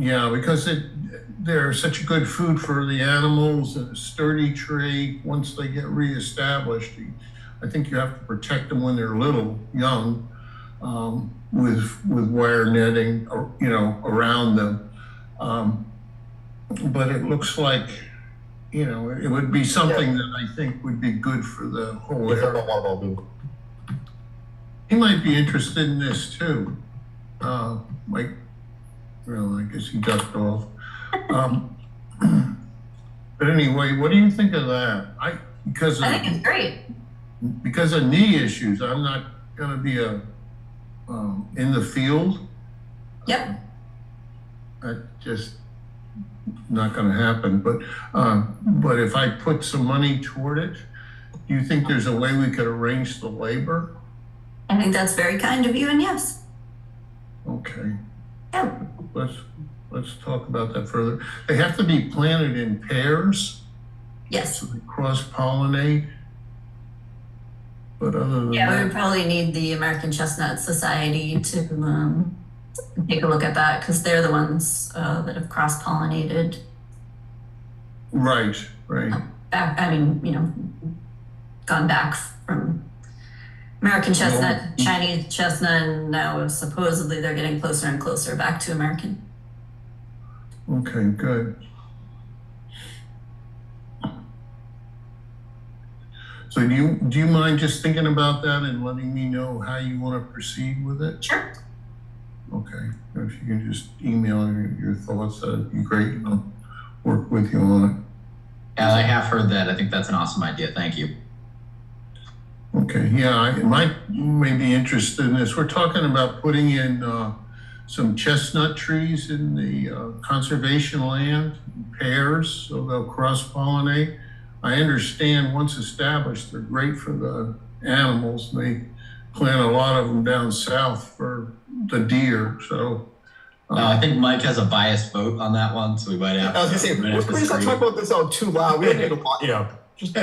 Yeah, because they're such good food for the animals, and a sturdy tree. Once they get reestablished, I think you have to protect them when they're little, young, with wire netting, around them. But it looks like, it would be something that I think would be good for the whole area. He might be interested in this too. Like, well, I guess he ducked off. But anyway, what do you think of that? I think it's great. Because of knee issues, I'm not going to be in the field. Yep. That just not going to happen. But if I put some money toward it, do you think there's a way we could arrange the labor? I think that's very kind of you, and yes. Okay. Yeah. Let's talk about that further. They have to be planted in pairs. Yes. So they cross-pollinate. But other than we would probably need the American Chestnut Society to take a look at that, because they're the ones that have cross-pollinated. Right. Gone back from American chestnut, Chinese chestnut, and now supposedly they're getting closer and closer back to American. Okay, good. So do you mind just thinking about that and letting me know how you want to proceed with it? Sure. Okay, if you can just email your thoughts, that'd be great. I'll work with you on it. Yeah, I have heard that. I think that's an awesome idea. Thank you. Okay, yeah, I may be interested in this. We're talking about putting in some chestnut trees in the conservation land, pairs, so they'll cross-pollinate. I understand once established, they're great for the animals. They plant a lot of them down south for the deer, so. I think Mike has a biased vote on that one, so we might have. I was gonna say, please don't talk about this out too loud. We don't need a lot, just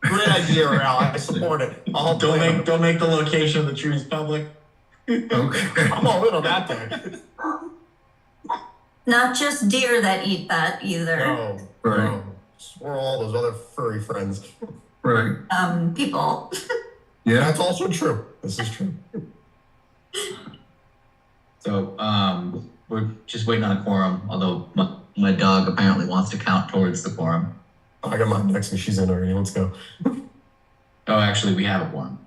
great idea, Al. I support it. Don't make the location of the trees public. Okay. I'm all in on that thing. Not just deer that eat that either. No, right. No. We're all those other furry friends. Right. People. Yeah, that's also true. This is true. So we're just waiting on a quorum, although my dog apparently wants to count towards the quorum. I got mine next and she's in already. Let's go. Oh, actually, we have a quorum.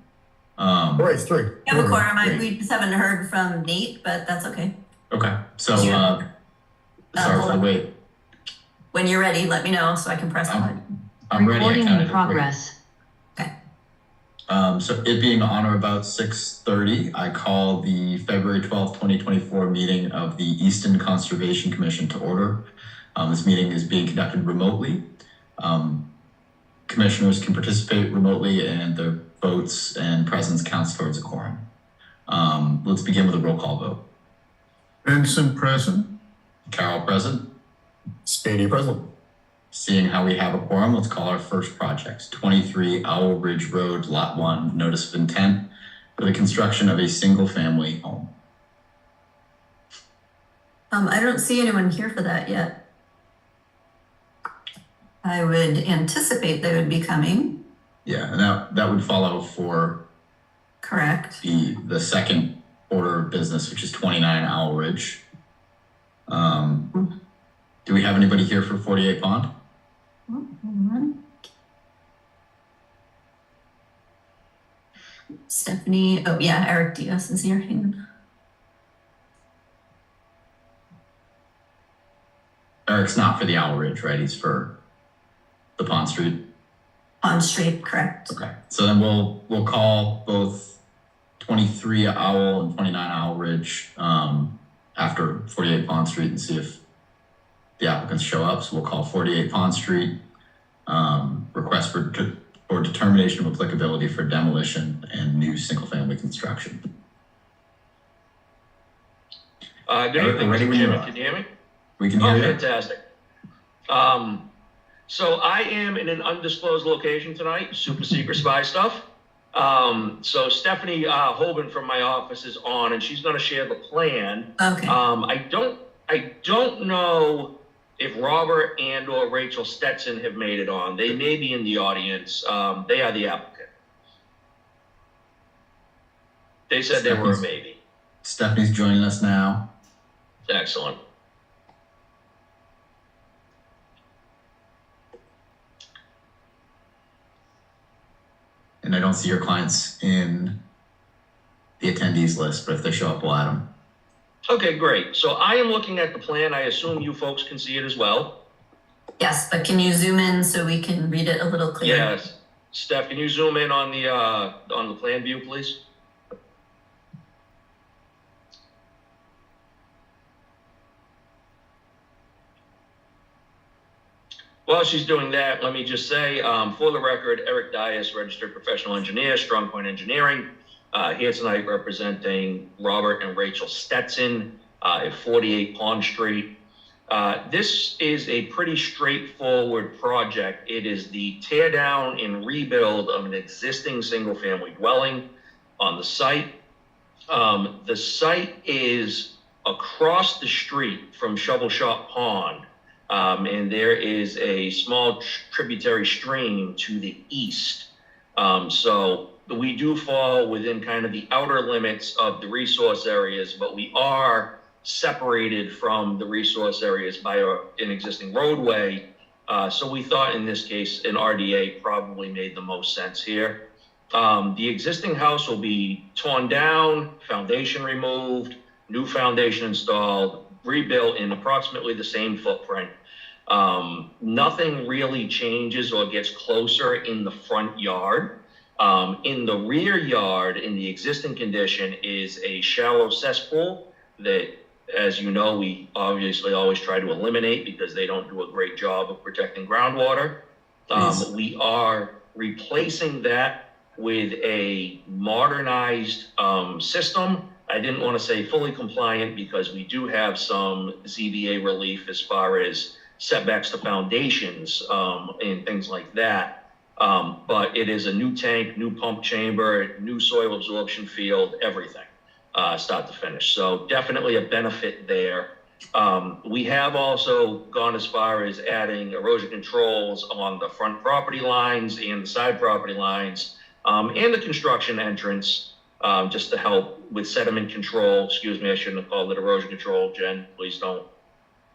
Right, it's 3. We have a quorum. We just haven't heard from Nate, but that's okay. Okay, so sorry for the wait. When you're ready, let me know so I can press on. I'm ready. Recording in progress. Okay. So it being on or about 6:30, I call the February 12th, 2024 meeting of the Easton Conservation Commission to order. This meeting is being conducted remotely. Commissioners can participate remotely, and their votes and presence counts towards a quorum. Let's begin with a roll call vote. Benson present. Carol present. Spady present. Seeing how we have a quorum, let's call our first project. 23 Owl Ridge Road, Lot 1, Notice of Intent for the construction of a single-family home. I don't see anyone here for that yet. I would anticipate they would be coming. Yeah, and that would follow for correct the second order of business, which is 29 Owl Ridge. Do we have anybody here for 48 Pond? Stephanie, oh yeah, Eric Diaz is here. Hang on. Eric's not for the Owl Ridge, right? He's for the Pond Street. Pond Street, correct. Okay, so then we'll call both 23 Owl and 29 Owl Ridge after 48 Pond Street and see if the applicants show up. So we'll call 48 Pond Street, request for determination of applicability for demolition and new single-family construction. Good evening, Mr. Chairman. Can you hear me? We can hear you. Fantastic. So I am in an undisclosed location tonight, super secret spy stuff. So Stephanie Hoban from my office is on, and she's going to share the plan. Okay. I don't I don't know if Robert and or Rachel Stetson have made it on. They may be in the audience. They are the applicant. They said they were a maybe. Stephanie's joining us now. Excellent. And I don't see your clients in the attendees list, but if they show up, we'll add them. Okay, great. So I am looking at the plan. I assume you folks can see it as well. Yes, but can you zoom in so we can read it a little clearer? Yes. Steph, can you zoom in on the plan view, please? While she's doing that, let me just say, for the record, Eric Dias, registered professional engineer, Strong Point Engineering, here tonight representing Robert and Rachel Stetson at 48 Pond Street. This is a pretty straightforward project. It is the tear down and rebuild of an existing single-family dwelling on the site. The site is across the street from Shovel Shop Pond. And there is a small tributary stream to the east. So we do fall within kind of the outer limits of the resource areas, but we are separated from the resource areas by an existing roadway. So we thought in this case, an RDA probably made the most sense here. The existing house will be torn down, foundation removed, new foundation installed, rebuilt in approximately the same footprint. Nothing really changes or gets closer in the front yard. In the rear yard, in the existing condition, is a shallow cesspool that, as you know, we obviously always try to eliminate because they don't do a great job of protecting groundwater. We are replacing that with a modernized system. I didn't want to say fully compliant because we do have some ZBA relief as far as setbacks to foundations and things like that. But it is a new tank, new pump chamber, new soil absorption field, everything, start to finish. So definitely a benefit there. We have also gone as far as adding erosion controls along the front property lines and the side property lines and the construction entrance. Just to help with sediment control. Excuse me, I shouldn't have called it erosion control. Jen, please don't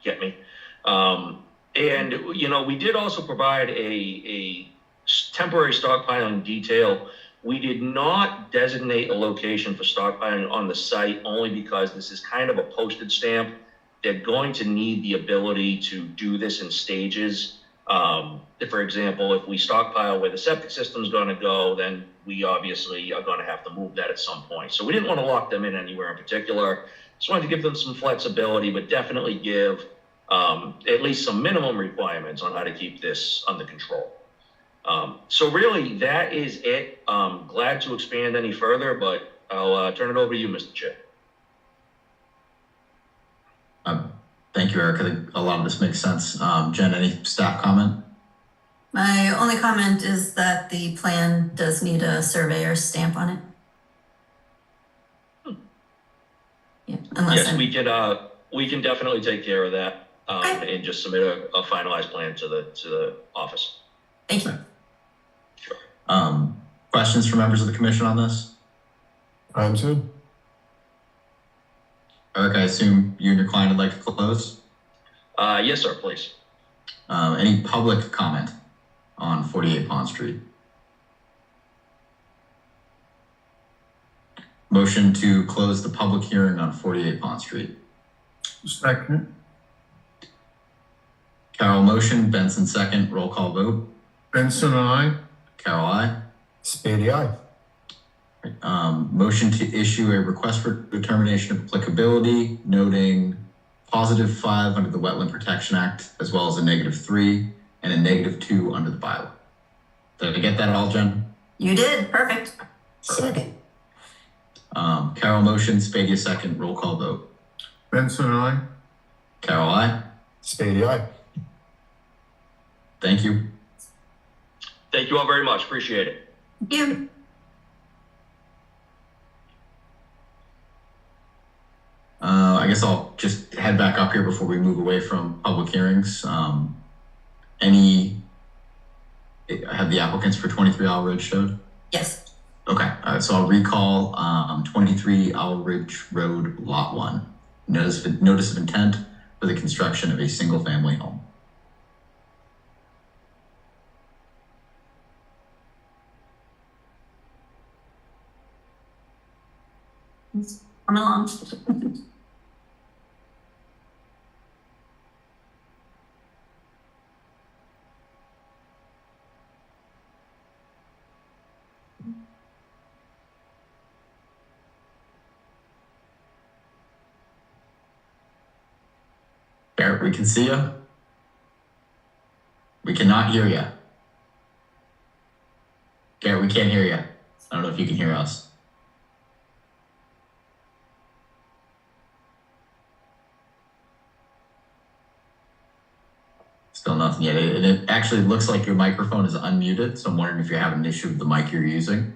get me. And, you know, we did also provide a temporary stockpiling detail. We did not designate a location for stockpiling on the site only because this is kind of a postage stamp. They're going to need the ability to do this in stages. If, for example, if we stockpile where the septic system is going to go, then we obviously are going to have to move that at some point. So we didn't want to lock them in anywhere in particular. Just wanted to give them some flexibility, but definitely give at least some minimum requirements on how to keep this under control. So really, that is it. Glad to expand any further, but I'll turn it over to you, Mr. Chair. Thank you, Eric. I think a lot of this makes sense. Jen, any staff comment? My only comment is that the plan does need a surveyor's stamp on it. Yeah, unless Yes, we can definitely take care of that and just submit a finalized plan to the office. Thank you. Sure. Questions from members of the commission on this? I'm too. Eric, I assume you and your client would like to close? Yes, sir, please. Any public comment on 48 Pond Street? Motion to close the public hearing on 48 Pond Street. Second. Carol motion, Benson second, roll call vote. Benson, aye. Carol, aye. Spady, aye. Motion to issue a request for determination of applicability, noting +5 under the Wetland Protection Act, as well as a -3 and a -2 under the bylaw. Did I get that all, Jen? You did, perfect. Second. Carol motion, Spady second, roll call vote. Benson, aye. Carol, aye. Spady, aye. Thank you. Thank you all very much. Appreciate it. Thank you. I guess I'll just head back up here before we move away from public hearings. Have the applicants for 23 Owl Ridge showed? Yes. Okay, so I'll recall 23 Owl Ridge Road, Lot 1. Notice of intent for the construction of a single-family home. Come along. Garrett, we can see you. We cannot hear you. Garrett, we can't hear you. I don't know if you can hear us. Still nothing yet. It actually looks like your microphone is unmuted, so I'm wondering if you're having an issue with the mic you're using.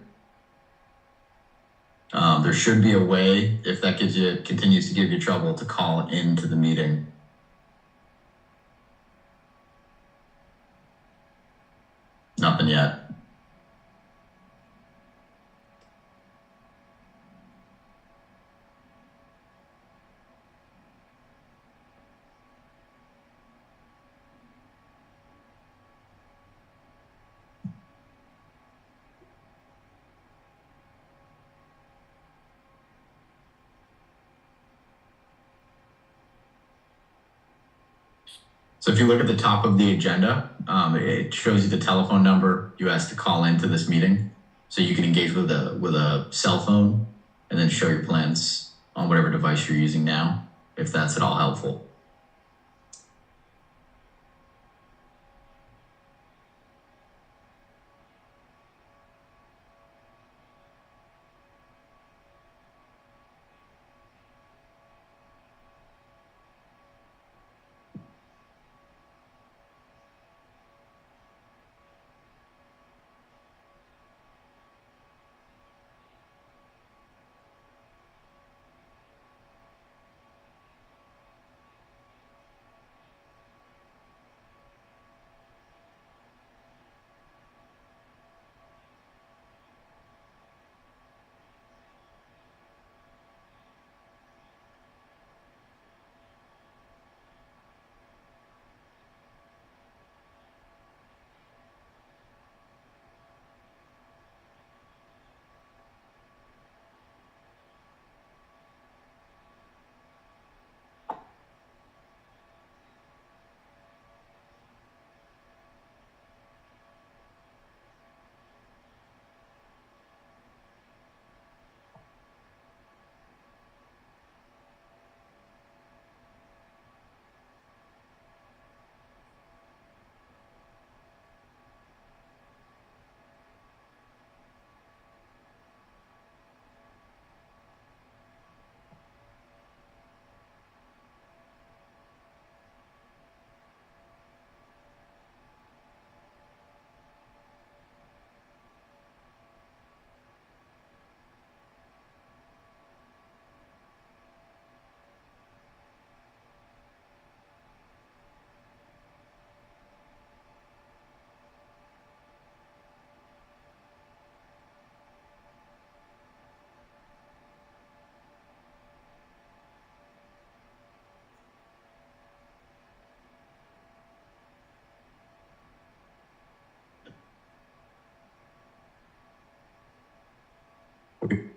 There should be a way, if that continues to give you trouble, to call into the meeting. Nothing yet. So if you look at the top of the agenda, it shows you the telephone number you asked to call into this meeting. So you can engage with a cell phone and then show your plans on whatever device you're using now, if that's at all helpful.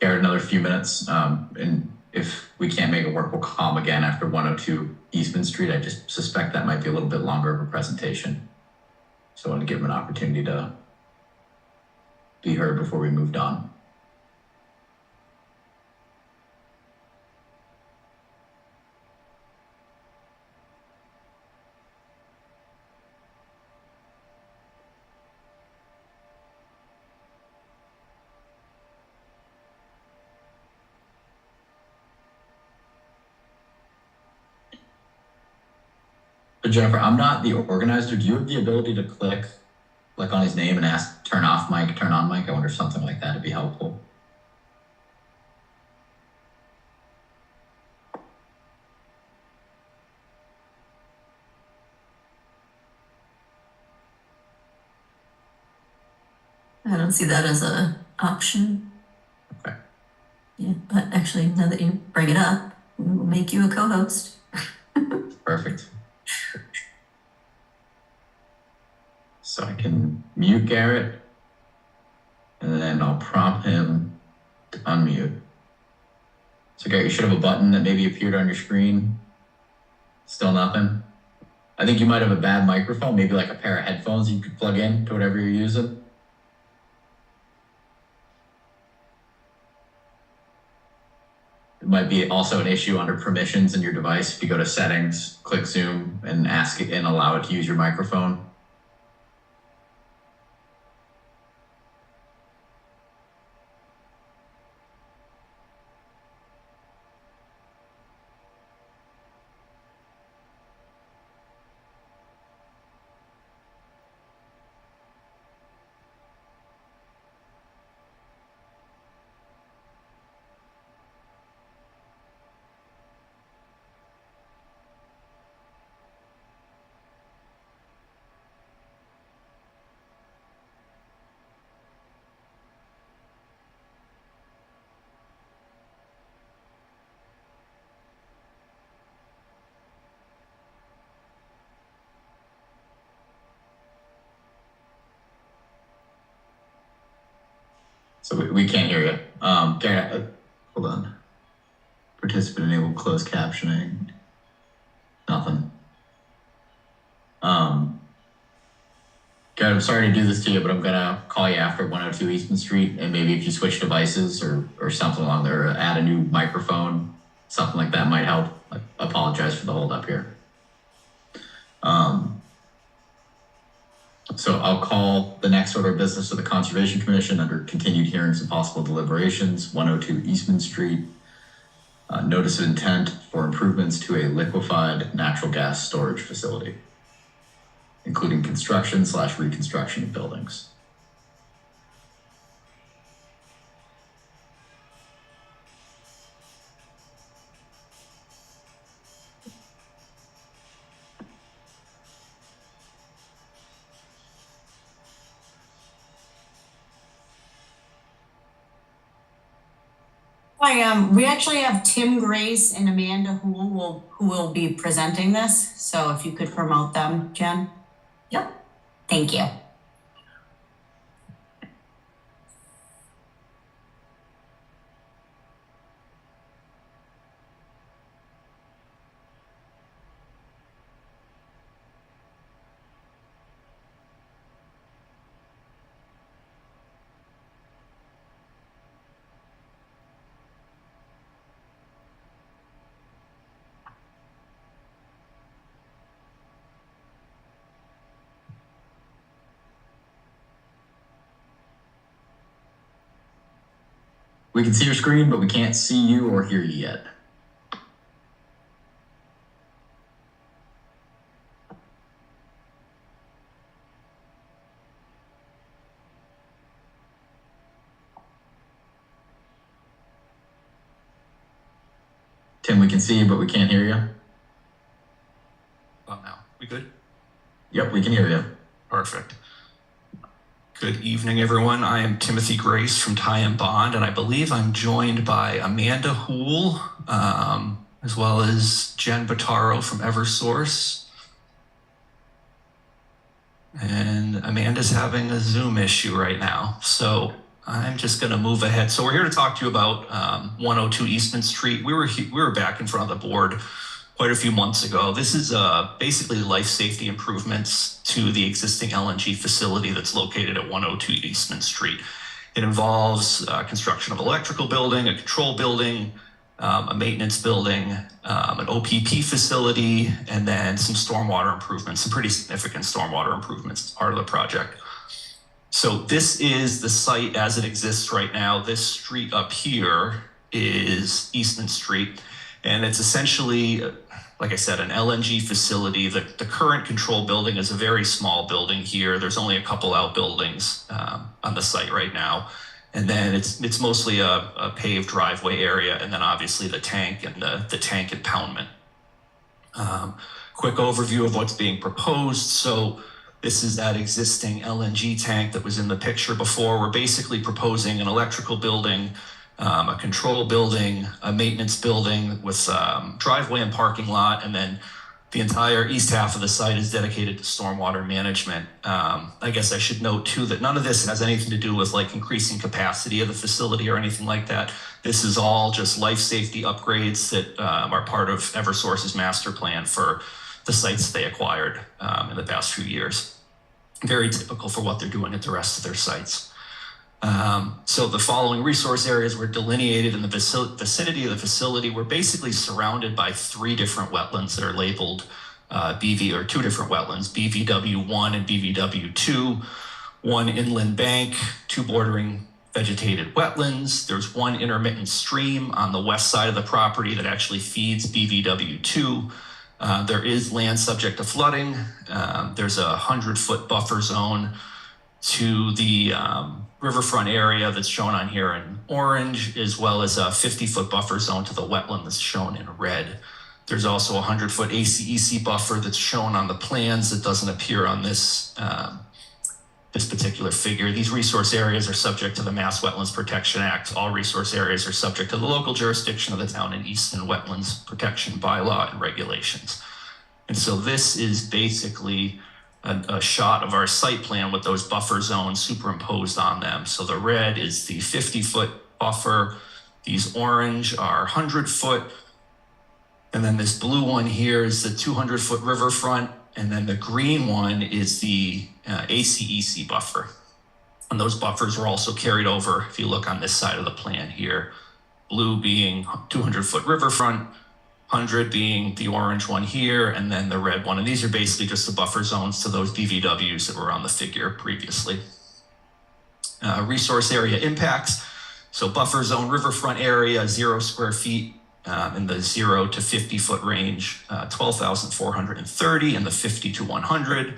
Garrett, another few minutes, and if we can't make it work, we'll call them again after 102 Eastman Street. I just suspect that might be a little bit longer of a presentation. So I want to give them an opportunity to be heard before we moved on. But Jennifer, I'm not the organizer. Do you have the ability to click on his name and ask turn off mic, turn on mic? I wonder if something like that would be helpful. I don't see that as a option. Okay. Yeah, but actually, now that you bring it up, we will make you a co-host. Perfect. So I can mute Garrett, and then I'll prompt him to unmute. So Garrett, you should have a button that maybe appeared on your screen. Still nothing? I think you might have a bad microphone, maybe like a pair of headphones you could plug in to whatever you're using. It might be also an issue under permissions in your device. If you go to settings, click Zoom, and ask it and allow it to use your microphone. So we can't hear you. Garrett, hold on. Participant enabled closed captioning. Nothing. Garrett, I'm sorry to do this to you, but I'm gonna call you after 102 Easton Street, and maybe if you switch devices or something along there, or add a new microphone, something like that might help. I apologize for the hold up here. So I'll call the next order of business of the Conservation Commission under continued hearings and possible deliberations, 102 Eastman Street. Notice of intent for improvements to a liquefied natural gas storage facility, including construction/reconstruction of buildings. Hi, we actually have Tim Grace and Amanda who will be presenting this. So if you could promote them, Jen. Yep. Thank you. We can see your screen, but we can't see you or hear you yet. Tim, we can see you, but we can't hear you. Oh, no. We good? Yep, we can hear you. Perfect. Good evening, everyone. I am Timothy Grace from Ty and Bond, and I believe I'm joined by Amanda Houle, as well as Jen Bottaro from Eversource. And Amanda's having a Zoom issue right now, so I'm just going to move ahead. So we're here to talk to you about 102 Eastman Street. We were back in front of the board quite a few months ago. This is basically life safety improvements to the existing LNG facility that's located at 102 Eastman Street. It involves construction of electrical building, a control building, a maintenance building, an OPP facility, and then some stormwater improvements, some pretty significant stormwater improvements as part of the project. So this is the site as it exists right now. This street up here is Eastman Street, and it's essentially, like I said, an LNG facility. The current control building is a very small building here. There's only a couple outbuildings on the site right now. And then it's mostly a paved driveway area, and then obviously the tank and the tank impoundment. Quick overview of what's being proposed. So This is that existing LNG tank that was in the picture before. We're basically proposing an electrical building, a control building, a maintenance building with driveway and parking lot, and then the entire east half of the site is dedicated to stormwater management. I guess I should note too that none of this has anything to do with like increasing capacity of the facility or anything like that. This is all just life safety upgrades that are part of Eversource's master plan for the sites they acquired in the past few years. Very typical for what they're doing at the rest of their sites. So the following resource areas were delineated in the vicinity of the facility. We're basically surrounded by 3 different wetlands that are labeled BV, or 2 different wetlands, BVW1 and BVW2, 1 inland bank, 2 bordering vegetated wetlands. There's 1 intermittent stream on the west side of the property that actually feeds BVW2. There is land subject to flooding. There's a 100-foot buffer zone to the riverfront area that's shown on here in orange, as well as a 50-foot buffer zone to the wetland that's shown in red. There's also a 100-foot ACEC buffer that's shown on the plans that doesn't appear on this this particular figure. These resource areas are subject to the Mass Wetlands Protection Act. All resource areas are subject to the local jurisdiction of the town and Easton Wetlands Protection Bylaw and regulations. And so this is basically a shot of our site plan with those buffer zones superimposed on them. So the red is the 50-foot buffer. These orange are 100-foot. And then this blue one here is the 200-foot riverfront. And then the green one is the ACEC buffer. And those buffers are also carried over, if you look on this side of the plan here, blue being 200-foot riverfront, 100 being the orange one here, and then the red one. And these are basically just the buffer zones to those BVWs that were on the figure previously. Resource area impacts. So buffer zone riverfront area, 0 square feet in the 0 to 50-foot range, 12,430 in the 50 to 100,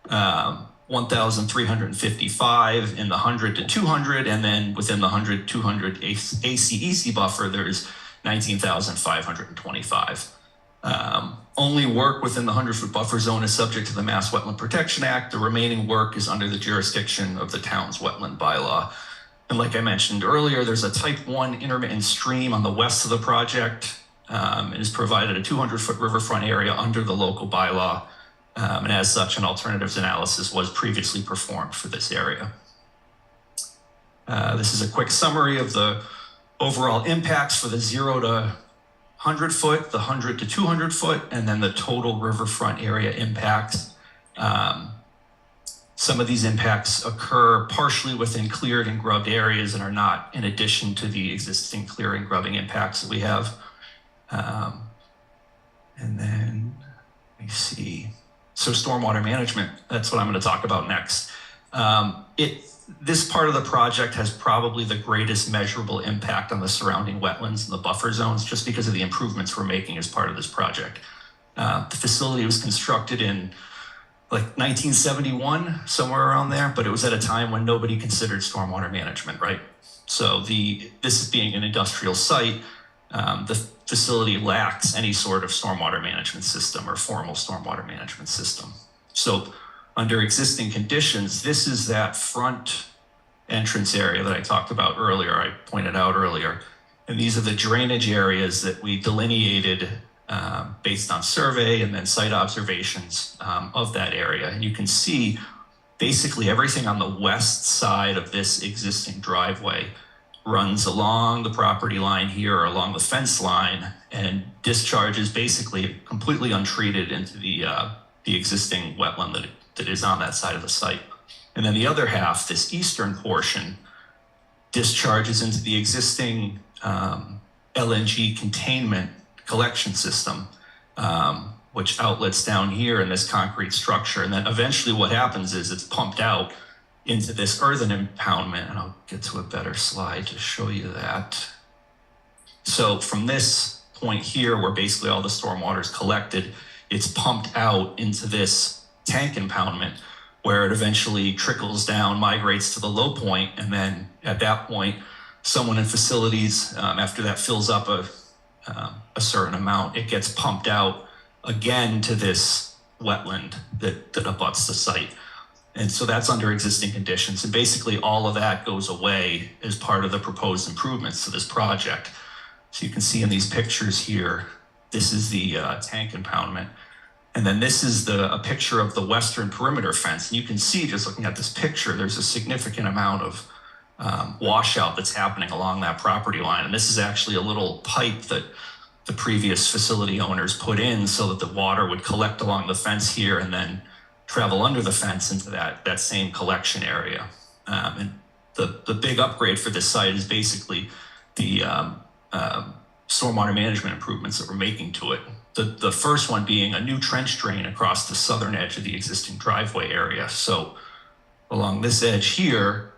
1,355 in the 100 to 200, and then within the 100, 200 ACEC buffer, there's 19,525. Only work within the 100-foot buffer zone is subject to the Mass Wetland Protection Act. The remaining work is under the jurisdiction of the town's wetland bylaw. And like I mentioned earlier, there's a type 1 intermittent stream on the west of the project. It has provided a 200-foot riverfront area under the local bylaw. And as such, an alternatives analysis was previously performed for this area. This is a quick summary of the overall impacts for the 0 to 100 foot, the 100 to 200 foot, and then the total riverfront area impacts. Some of these impacts occur partially within cleared and grubbed areas and are not in addition to the existing clearing grubbing impacts that we have. And then let me see. So stormwater management, that's what I'm going to talk about next. This part of the project has probably the greatest measurable impact on the surrounding wetlands and the buffer zones just because of the improvements we're making as part of this project. The facility was constructed in like 1971, somewhere around there, but it was at a time when nobody considered stormwater management, right? So this being an industrial site, the facility lacks any sort of stormwater management system or formal stormwater management system. So under existing conditions, this is that front entrance area that I talked about earlier, I pointed out earlier. And these are the drainage areas that we delineated based on survey and then site observations of that area. And you can see basically everything on the west side of this existing driveway runs along the property line here or along the fence line and discharges basically completely untreated into the existing wetland that is on that side of the site. And then the other half, this eastern portion, discharges into the existing LNG containment collection system, which outlets down here in this concrete structure. And then eventually what happens is it's pumped out into this earthen impoundment, and I'll get to a better slide to show you that. So from this point here, where basically all the stormwater is collected, it's pumped out into this tank impoundment, where it eventually trickles down, migrates to the low point, and then at that point, someone in facilities, after that fills up a certain amount, it gets pumped out again to this wetland that abuts the site. And so that's under existing conditions. And basically all of that goes away as part of the proposed improvements to this project. So you can see in these pictures here, this is the tank impoundment. And then this is a picture of the western perimeter fence. And you can see just looking at this picture, there's a significant amount of washout that's happening along that property line. And this is actually a little pipe that the previous facility owners put in so that the water would collect along the fence here and then travel under the fence into that same collection area. And the big upgrade for this site is basically the stormwater management improvements that we're making to it. The first one being a new trench drain across the southern edge of the existing driveway area. So along this edge here,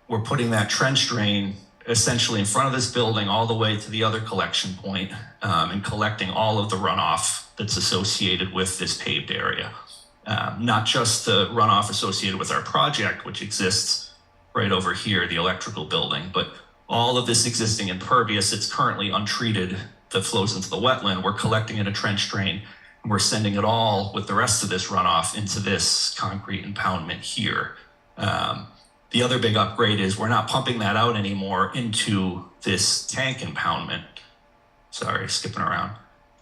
we're putting that trench drain essentially in front of this building all the way to the other collection point, and collecting all of the runoff that's associated with this paved area. Not just the runoff associated with our project, which exists right over here, the electrical building, but all of this existing impervious that's currently untreated that flows into the wetland, we're collecting in a trench drain, and we're sending it all with the rest of this runoff into this concrete impoundment here. The other big upgrade is we're not pumping that out anymore into this tank impoundment. Sorry, skipping around.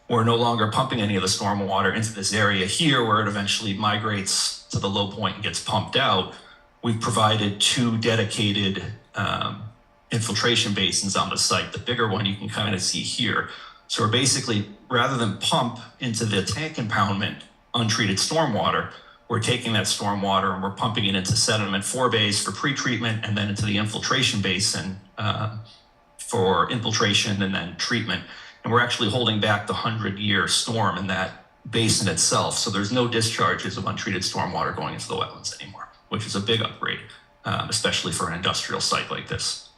We're no longer pumping any of the storm water into this area here where it eventually migrates to the low point and gets pumped out. We've provided 2 dedicated infiltration basins on the site. The bigger one you can kind of see here. So we're basically, rather than pump into the tank impoundment untreated stormwater, we're taking that stormwater and we're pumping it into sediment forebays for pretreatment and then into the infiltration basin for infiltration and then treatment. And we're actually holding back the 100-year storm in that basin itself. So there's no discharges of untreated stormwater going into the wetlands anymore, which is a big upgrade, especially for an industrial site like this.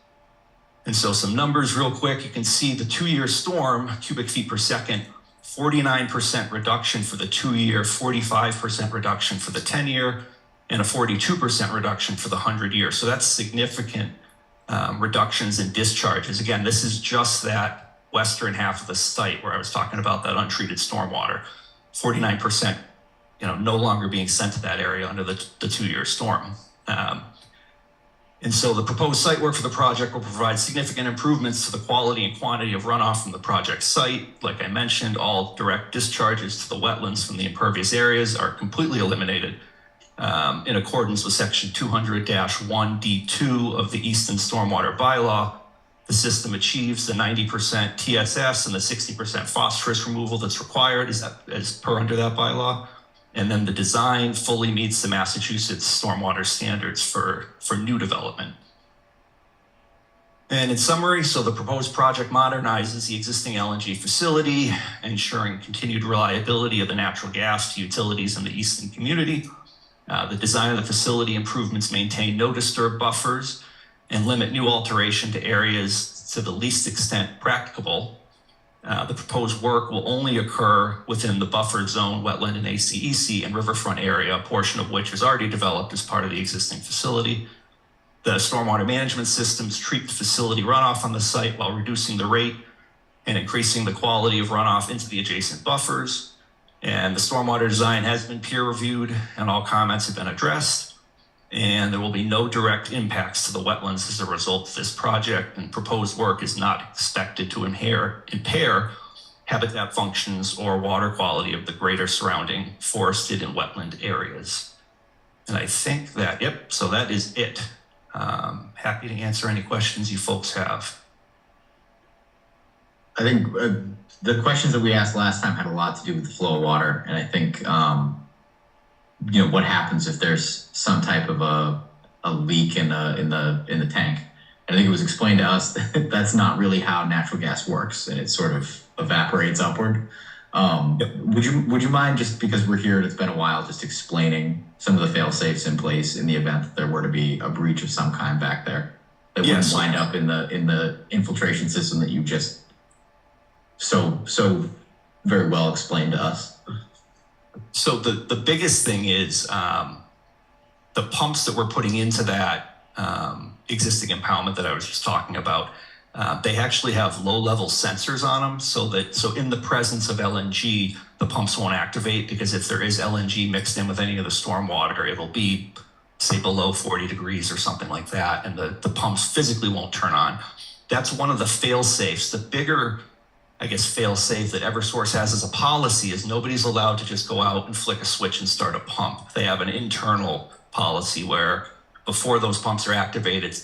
And so some numbers real quick, you can see the 2-year storm, cubic feet per second, 49% reduction for the 2-year, 45% reduction for the 10-year, and a 42% reduction for the 100-year. So that's significant reductions in discharges. Again, this is just that western half of the site where I was talking about that untreated stormwater. 49%, no longer being sent to that area under the 2-year storm. And so the proposed site work for the project will provide significant improvements to the quality and quantity of runoff from the project site. Like I mentioned, all direct discharges to the wetlands from the impervious areas are completely eliminated in accordance with section 200-1D2 of the Easton Stormwater Bylaw. The system achieves the 90% TSS and the 60% phosphorus removal that's required as per under that bylaw. And then the design fully meets the Massachusetts stormwater standards for new development. And in summary, so the proposed project modernizes the existing LNG facility, ensuring continued reliability of the natural gas to utilities in the Easton community. The design of the facility improvements maintain no disturb buffers and limit new alteration to areas to the least extent practicable. The proposed work will only occur within the buffered zone, wetland and ACEC and riverfront area, a portion of which is already developed as part of the existing facility. The stormwater management systems treat the facility runoff on the site while reducing the rate and increasing the quality of runoff into the adjacent buffers. And the stormwater design has been peer reviewed and all comments have been addressed. And there will be no direct impacts to the wetlands as a result of this project, and proposed work is not expected to impair habitat functions or water quality of the greater surrounding forested and wetland areas. And I think that, so that is it. Happy to answer any questions you folks have. I think the questions that we asked last time had a lot to do with the flow of water, and I think what happens if there's some type of a leak in the tank. And I think it was explained to us that that's not really how natural gas works, and it sort of evaporates upward. Would you mind, just because we're here and it's been a while, just explaining some of the fail safes in place in the event that there were to be a breach of some kind back there that wouldn't wind up in the infiltration system that you just so very well explained to us? So the biggest thing is the pumps that we're putting into that existing impoundment that I was just talking about. They actually have low-level sensors on them, so in the presence of LNG, the pumps won't activate, because if there is LNG mixed in with any of the storm water, it'll be, say, below 40 degrees or something like that, and the pumps physically won't turn on. That's one of the fail safes. The bigger, I guess, fail safe that Eversource has as a policy is nobody's allowed to just go out and flick a switch and start a pump. They have an internal policy where before those pumps are activated,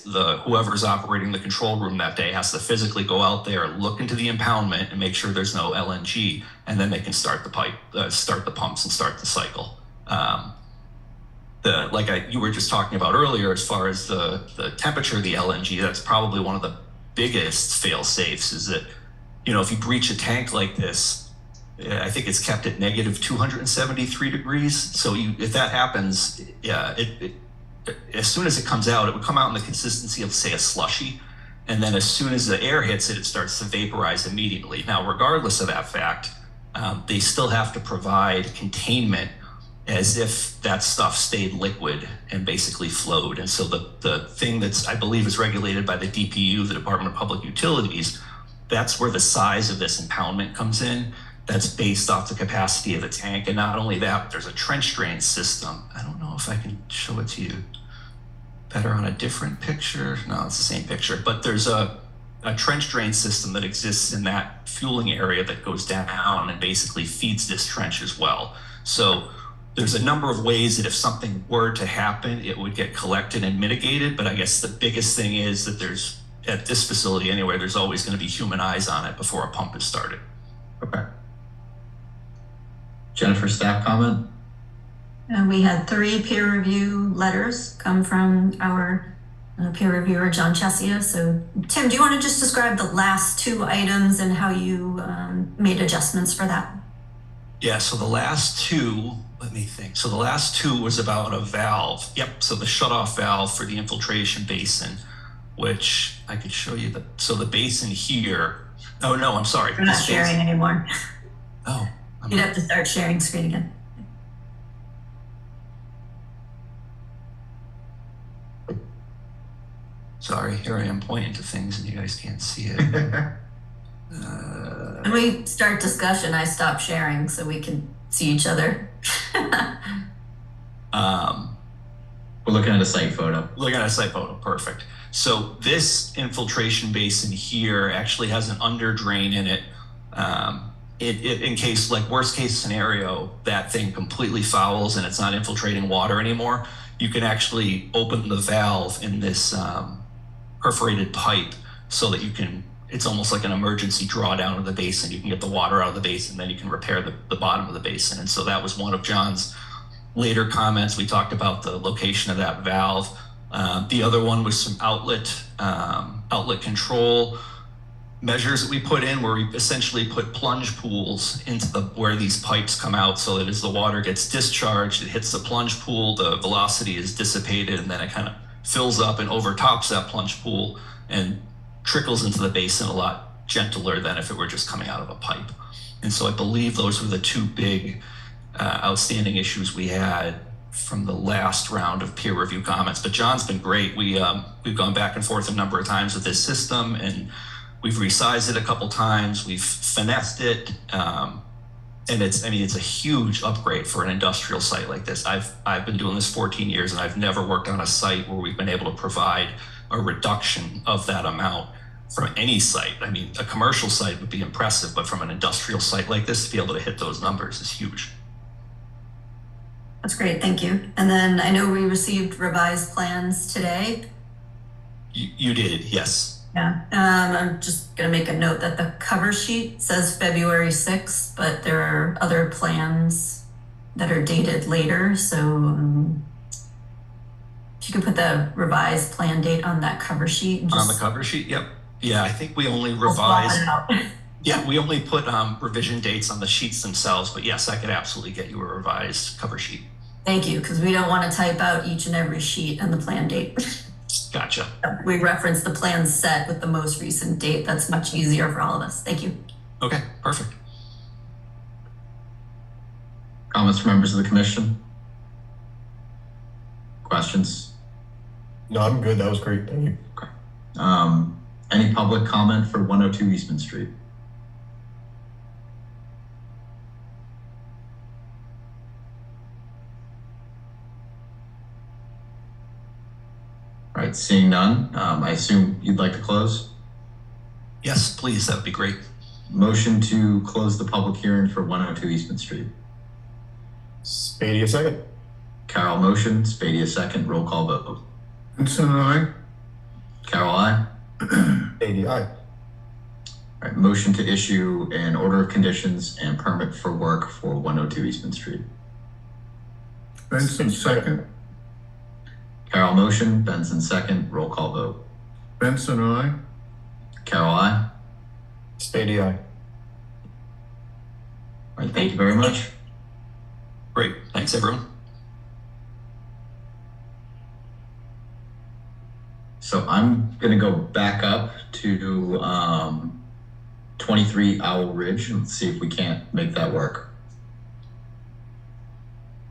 whoever's operating the control room that day has to physically go out there, look into the impoundment, and make sure there's no LNG, and then they can start the pumps and start the cycle. You were just talking about earlier, as far as the temperature of the LNG, that's probably one of the biggest fail safes. Is that, if you breach a tank like this, I think it's kept at negative 273 degrees. So if that happens, as soon as it comes out, it would come out in the consistency of, say, a slushy. And then as soon as the air hits it, it starts to vaporize immediately. Now, regardless of that fact, they still have to provide containment as if that stuff stayed liquid and basically flowed. And so the thing that's, I believe, is regulated by the DPU, the Department of Public Utilities, that's where the size of this impoundment comes in. That's based off the capacity of the tank. And not only that, but there's a trench drain system. I don't know if I can show it to you better on a different picture. No, it's the same picture. But there's a trench drain system that exists in that fueling area that goes down and basically feeds this trench as well. So there's a number of ways that if something were to happen, it would get collected and mitigated. But I guess the biggest thing is that there's, at this facility anyway, there's always going to be human eyes on it before a pump is started. Okay. Jennifer, staff comment? And we had 3 peer review letters come from our peer reviewer, John Chesia. So Tim, do you want to just describe the last 2 items and how you made adjustments for that? Yeah, so the last 2, let me think. So the last 2 was about a valve. Yep, so the shutoff valve for the infiltration basin, which I could show you. So the basin here, oh no, I'm sorry. We're not sharing anymore. Oh. You'd have to start sharing screen again. Sorry, here I am pointing to things and you guys can't see it. When we start discussion, I stop sharing so we can see each other. We're looking at a site photo. Looking at a site photo, perfect. So this infiltration basin here actually has an under drain in it. In case, like, worst case scenario, that thing completely fouls and it's not infiltrating water anymore, you can actually open the valve in this perforated pipe so that you can, it's almost like an emergency drawdown of the basin. You can get the water out of the basin, then you can repair the bottom of the basin. And so that was one of John's later comments. We talked about the location of that valve. The other one was some outlet control measures that we put in, where we essentially put plunge pools into where these pipes come out, so that as the water gets discharged, it hits the plunge pool, the velocity is dissipated, and then it kind of fills up and overtops that plunge pool and trickles into the basin a lot gentler than if it were just coming out of a pipe. And so I believe those were the 2 big outstanding issues we had from the last round of peer review comments. But John's been great. We've gone back and forth a number of times with this system, and we've resized it a couple times. We've finessed it, and it's a huge upgrade for an industrial site like this. I've been doing this 14 years, and I've never worked on a site where we've been able to provide a reduction of that amount from any site. I mean, a commercial site would be impressive, but from an industrial site like this, to be able to hit those numbers is huge. That's great, thank you. And then I know we received revised plans today. You did, yes. Yeah, I'm just gonna make a note that the cover sheet says February 6th, but there are other plans that are dated later. So if you could put the revised plan date on that cover sheet. And on the cover sheet, yep. Yeah, I think we only revised. Yeah, we only put revision dates on the sheets themselves, but yes, I could absolutely get you a revised cover sheet. Thank you, because we don't want to type out each and every sheet and the plan date. Gotcha. We reference the plan set with the most recent date. That's much easier for all of us. Thank you. Okay, perfect. Comments from members of the commission? Questions? No, I'm good. That was great. Thank you. Okay. Any public comment for 102 Eastman Street? All right, seeing none, I assume you'd like to close? Yes, please, that would be great. Motion to close the public hearing for 102 Eastman Street. Spady, a second. Carol motion, Spady a second, roll call vote. Benson, aye. Carol, aye. Spady, aye. All right, motion to issue an order of conditions and permit for work for 102 Eastman Street. Benson, second. Carol motion, Benson second, roll call vote. Benson, aye. Carol, aye. Spady, aye. All right, thank you very much. Great. Thanks, everyone. So I'm gonna go back up to 23 Owl Ridge and see if we can't make that work.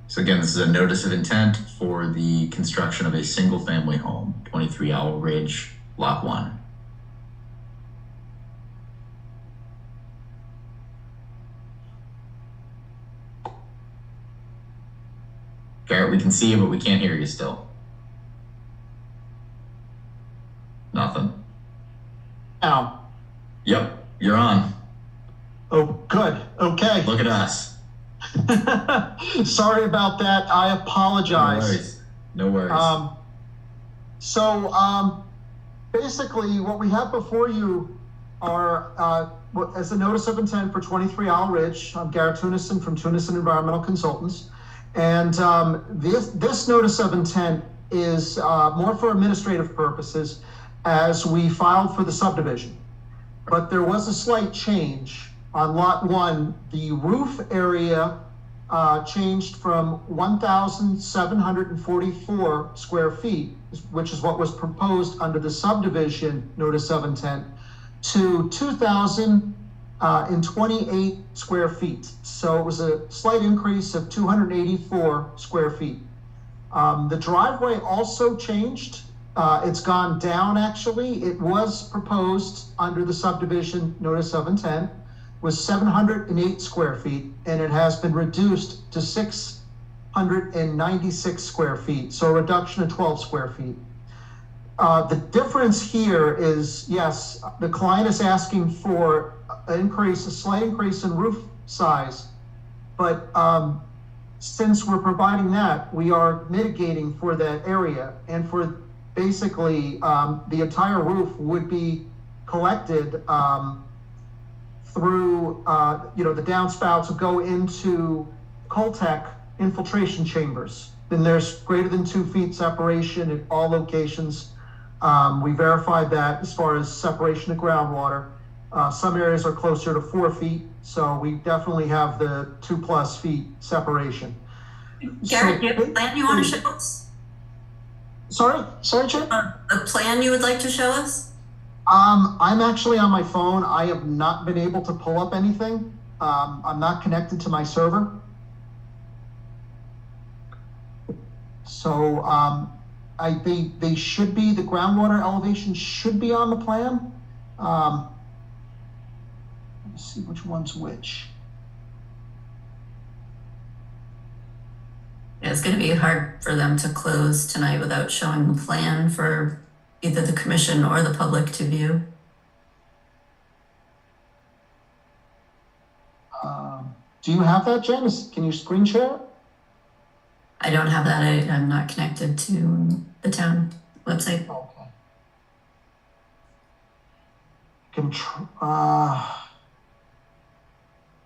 So again, this is a notice of intent for the construction of a single family home, 23 Owl Ridge, Lot 1. Garrett, we can see you, but we can't hear you still. Nothing. Now, Yep, you're on. oh, good. Okay. Look at us. Sorry about that. I No apologize. worries. No worries. Basically, what we have before you are, as a notice of intent for 23 Owl Ridge. I'm Garrett Tunison from Tunison Environmental Consultants. And this notice of intent is more for administrative purposes as we filed for the subdivision. But there was a slight change on Lot 1. The roof area changed from 1,744 square feet, which is what was proposed under the subdivision notice of intent, to 2,028 square feet. So it was a slight increase of 284 square feet. The driveway also changed. It's gone down, actually. It was proposed under the subdivision notice of intent was 708 square feet, and it has been reduced to 696 square feet, so a reduction of 12 square feet. The difference here is, yes, the client is asking for a slight increase in roof size, but since we're providing that, we are mitigating for that area, and for basically the entire roof would be collected through, the downspouts will go into Coltech infiltration chambers. Then there's greater than 2 feet separation at all locations. We verified that as far as separation of groundwater. Some areas are closer to 4 feet, so we definitely have the 2+ feet separation. Garrett, do you have a plan you want to show us? Sorry, Chip? A plan you would like to show us? I'm actually on my phone. I have not been able to pull up anything. I'm not connected to my server. So they should be, the groundwater elevation should be on the plan. Let me see which one's which. Yeah, it's going to be hard for them to close tonight without showing the plan for either the commission or the public to view. Do you have that, Jen? Can you screen share it? I don't have that. I'm not connected to the town website. Okay. For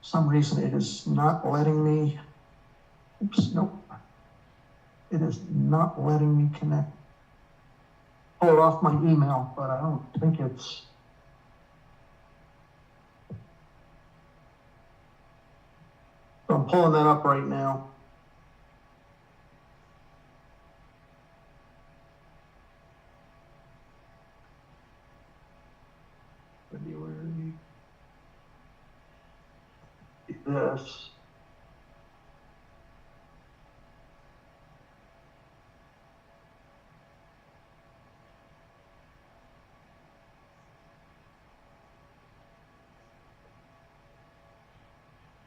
some reason it is not letting me. Oops, nope. It is not letting me connect. Pull it off my email, but I don't think it's. So I'm pulling that up right now. February. This.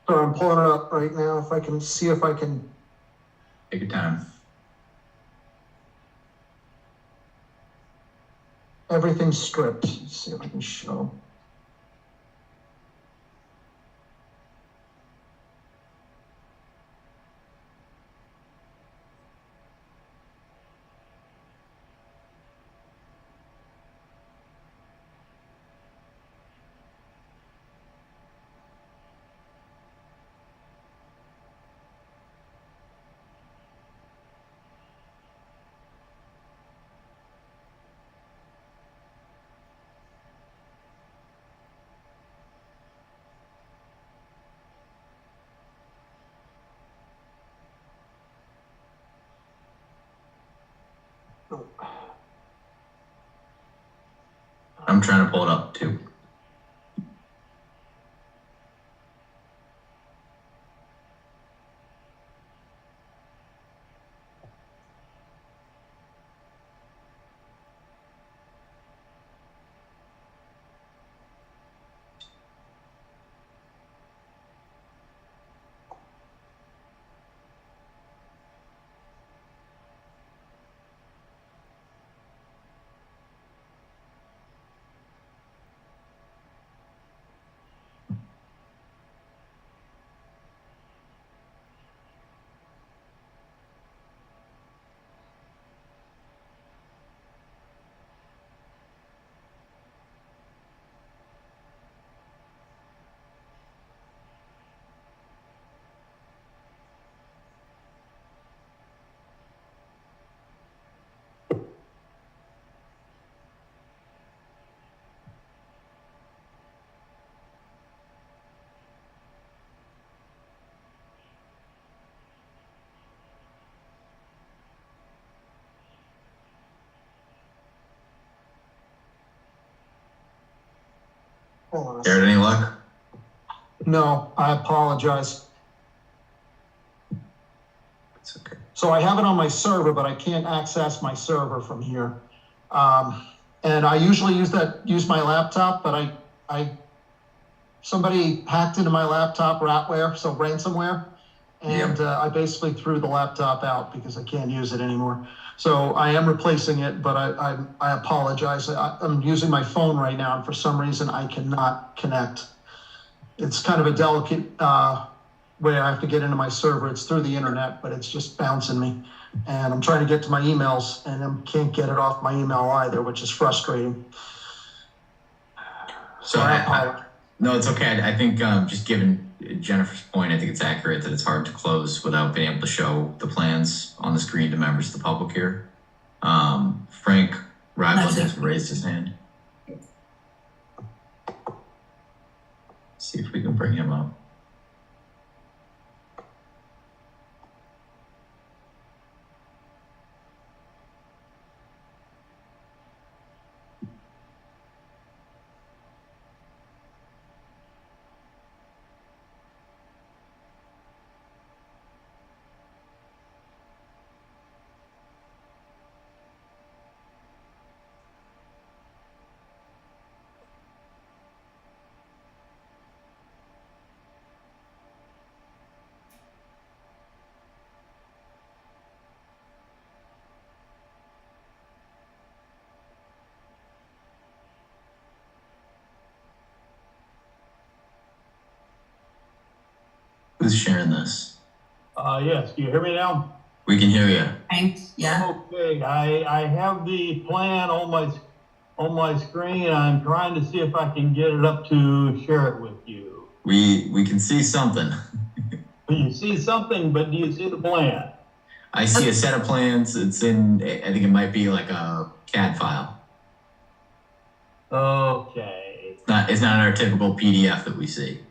So I'm pulling it up right now. If I can see if I can. Take your time. everything's stripped. Let's see if I can show. I'm trying to pull it up too. Hold on a Jared, any luck? No, I apologize. It's okay. So I have it on my server, but I can't access my server from here. And I usually use my laptop, but somebody hacked into my laptop, ratware, so ransomware. And I basically threw the laptop out because I can't use it anymore. So I am replacing it, but I apologize. I'm using my phone right now, and for some reason I cannot connect. It's kind of a delicate way I have to get into my server. It's through the internet, but it's just bouncing me. And I'm trying to get to my emails, and I can't get it off my email either, which is frustrating. So no, it's okay. I think just given Jennifer's point, I think it's accurate that it's hard to close without being able to show the plans on the screen to members of the public here. Frank Rivlin has raised his hand. See if we can bring him up. Who's sharing this? Yes, do you hear me now? We can hear you. Thanks. Yeah. Okay, I have the plan on my screen. I'm trying to see if I can get it up to share it with you. We can see something. You see something, but do you see the plan? I see a set of plans. It's in, I think it might be like a CAD file. Okay. It's not our typical PDF that we see.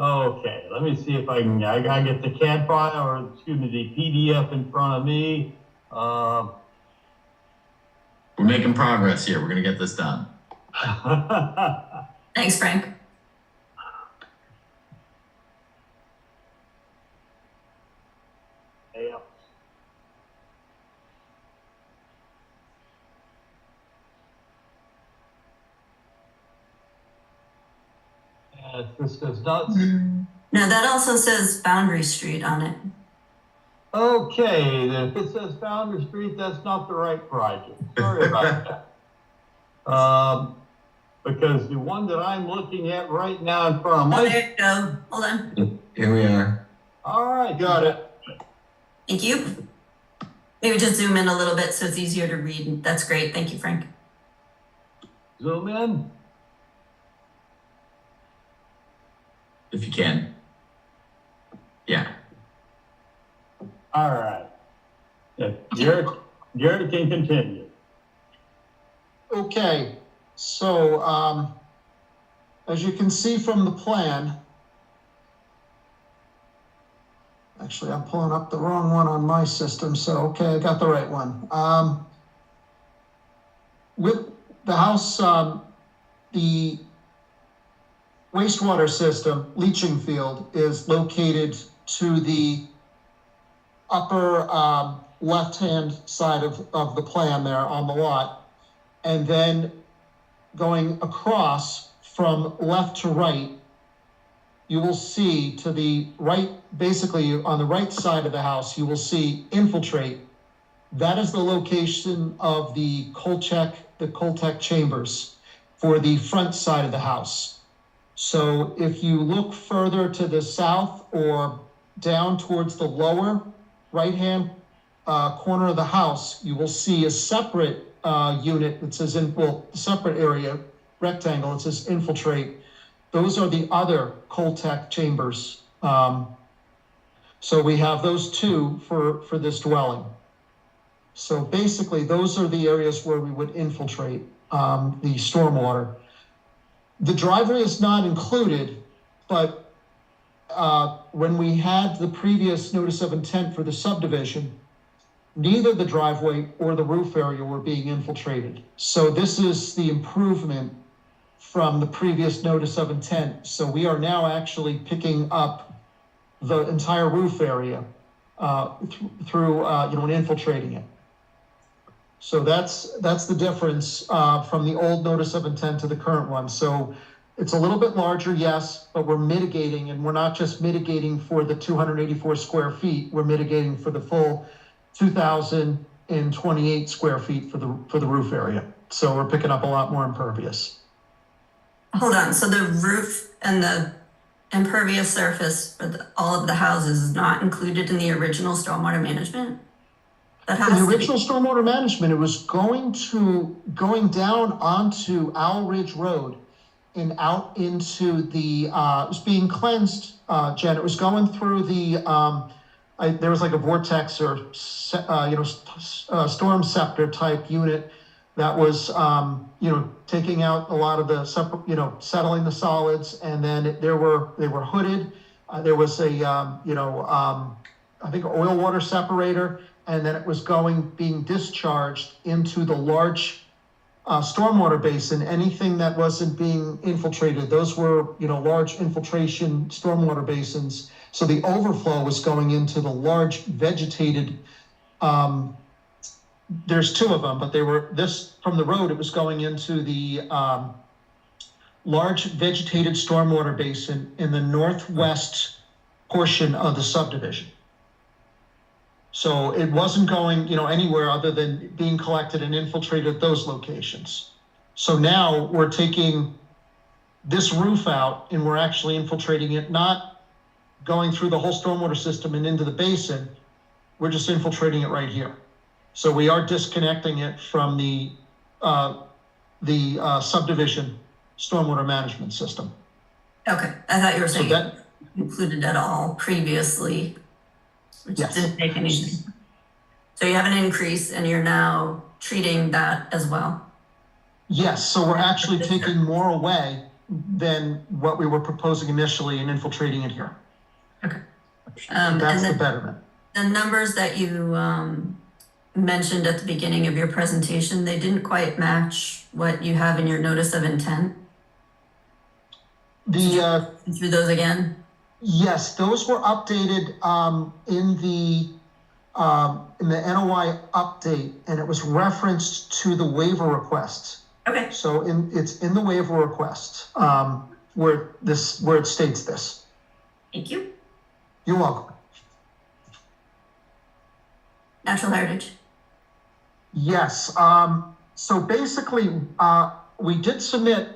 Okay, let me see if I gotta get the CAD file, or excuse me, the PDF in front of me. We're making progress here. We're gonna get this done. Thanks, Frank. Yeah. This does not. No, that also says Boundary Street on it. Okay, then if it says Founder Street, that's not the right project. Sorry about that. Because the one that I'm looking at right now in front of Oh, my, there you go. Hold on. Here we are. all right. Got it. Thank you. Maybe just zoom in a little bit so it's easier to read. That's great. Thank you, Frank. Zoom in. If you can. Yeah. All right. Yeah, Jared can continue. Okay, so as you can see from the plan, actually I'm pulling up the wrong one on my system, so okay, I got the right one. With the house, the wastewater system leaching field is located to the upper left-hand side of the plan there on the lot. And then going across from left to right, you will see to the right, basically on the right side of the house, you will see infiltrate. That is the location of the Coltech chambers for the front side of the house. So if you look further to the south or down towards the lower right-hand corner of the house, you will see a separate unit that says, separate area, rectangle, it says infiltrate. Those are the other Coltech chambers. So we have those two for this dwelling. So basically, those are the areas where we would infiltrate the stormwater. The driveway is not included, but when we had the previous notice of intent for the subdivision, neither the driveway or the roof area were being infiltrated. So this is the improvement from the previous notice of intent. So we are now actually picking up the entire roof area through and infiltrating it. So that's the difference from the old notice of intent to the current one. So it's a little bit larger, yes, but we're mitigating, and we're not just mitigating for the 284 square feet. We're mitigating for the full 2,028 square feet for the roof area. So we're picking up a lot more impervious. Hold on. So the roof and the impervious surface for all of the houses is not included in the original stormwater management? That has In the original stormwater management, it was going down onto Owl Ridge Road and out into the, it was being cleansed, Jen. It was going through the, there was like a vortex or, storm scepter type unit that was, taking out a lot of the, settling the solids. And then they were hooded. There was a, I think oil water separator. And then it was being discharged into the large stormwater basin. Anything that wasn't being infiltrated, those were, large infiltration stormwater basins. So the overflow was going into the large vegetated, there's two of them, but they were from the road, it was going into the large vegetated stormwater basin in the northwest portion of the subdivision. So it wasn't going, anywhere other than being collected and infiltrated at those locations. So now we're taking this roof out and we're actually infiltrating it, not going through the whole stormwater system and into the basin. We're just infiltrating it right here. So we are disconnecting it from the subdivision stormwater management system. Okay, I thought you were saying that, included at all previously. Which yes. didn't make any sense. So you have an increase and you're now treating that as well? Yes, so we're actually taking more away than what we were proposing initially and infiltrating it here. Okay. That's the betterment. The numbers that you mentioned at the beginning of your presentation, they didn't quite match what you have in your notice of intent. Through those again? Yes, those were updated in the NOI update, and it was referenced to the waiver request. Okay. So it's in the waiver request where it states this. Thank you. You're welcome. Natural heritage. Yes. So basically, we did submit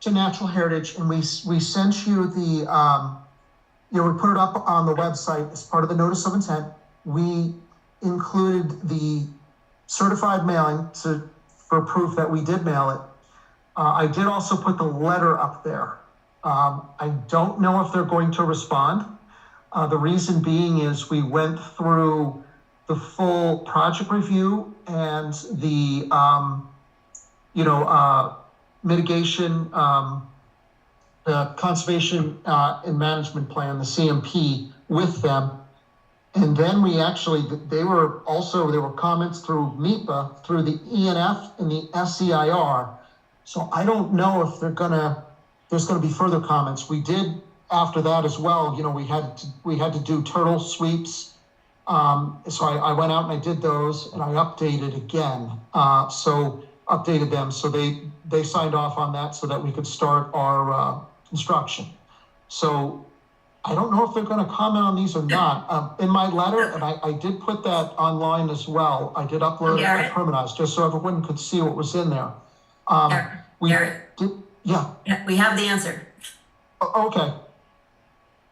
to Natural Heritage, and we sent you the, we put it up on the website as part of the notice of intent. We included the certified mailing for proof that we did mail it. I did also put the letter up there. I don't know if they're going to respond. The reason being is we went through the full project review and the, mitigation, the conservation and management plan, the CMP, with them. And then we actually, there were comments through MEPA, through the ENF and the SEIR. So I don't know if there's gonna be further comments. We did after that as well, we had to do turtle sweeps. So I went out and I did those and I updated again. Updated them. So they signed off on that so that we could start our construction. So I don't know if they're going to comment on these or not. In my letter, and I did put that online as well. I did upload it to Permanaz just so everyone could see what was in there. Garrett. Yeah, we have the answer. Okay.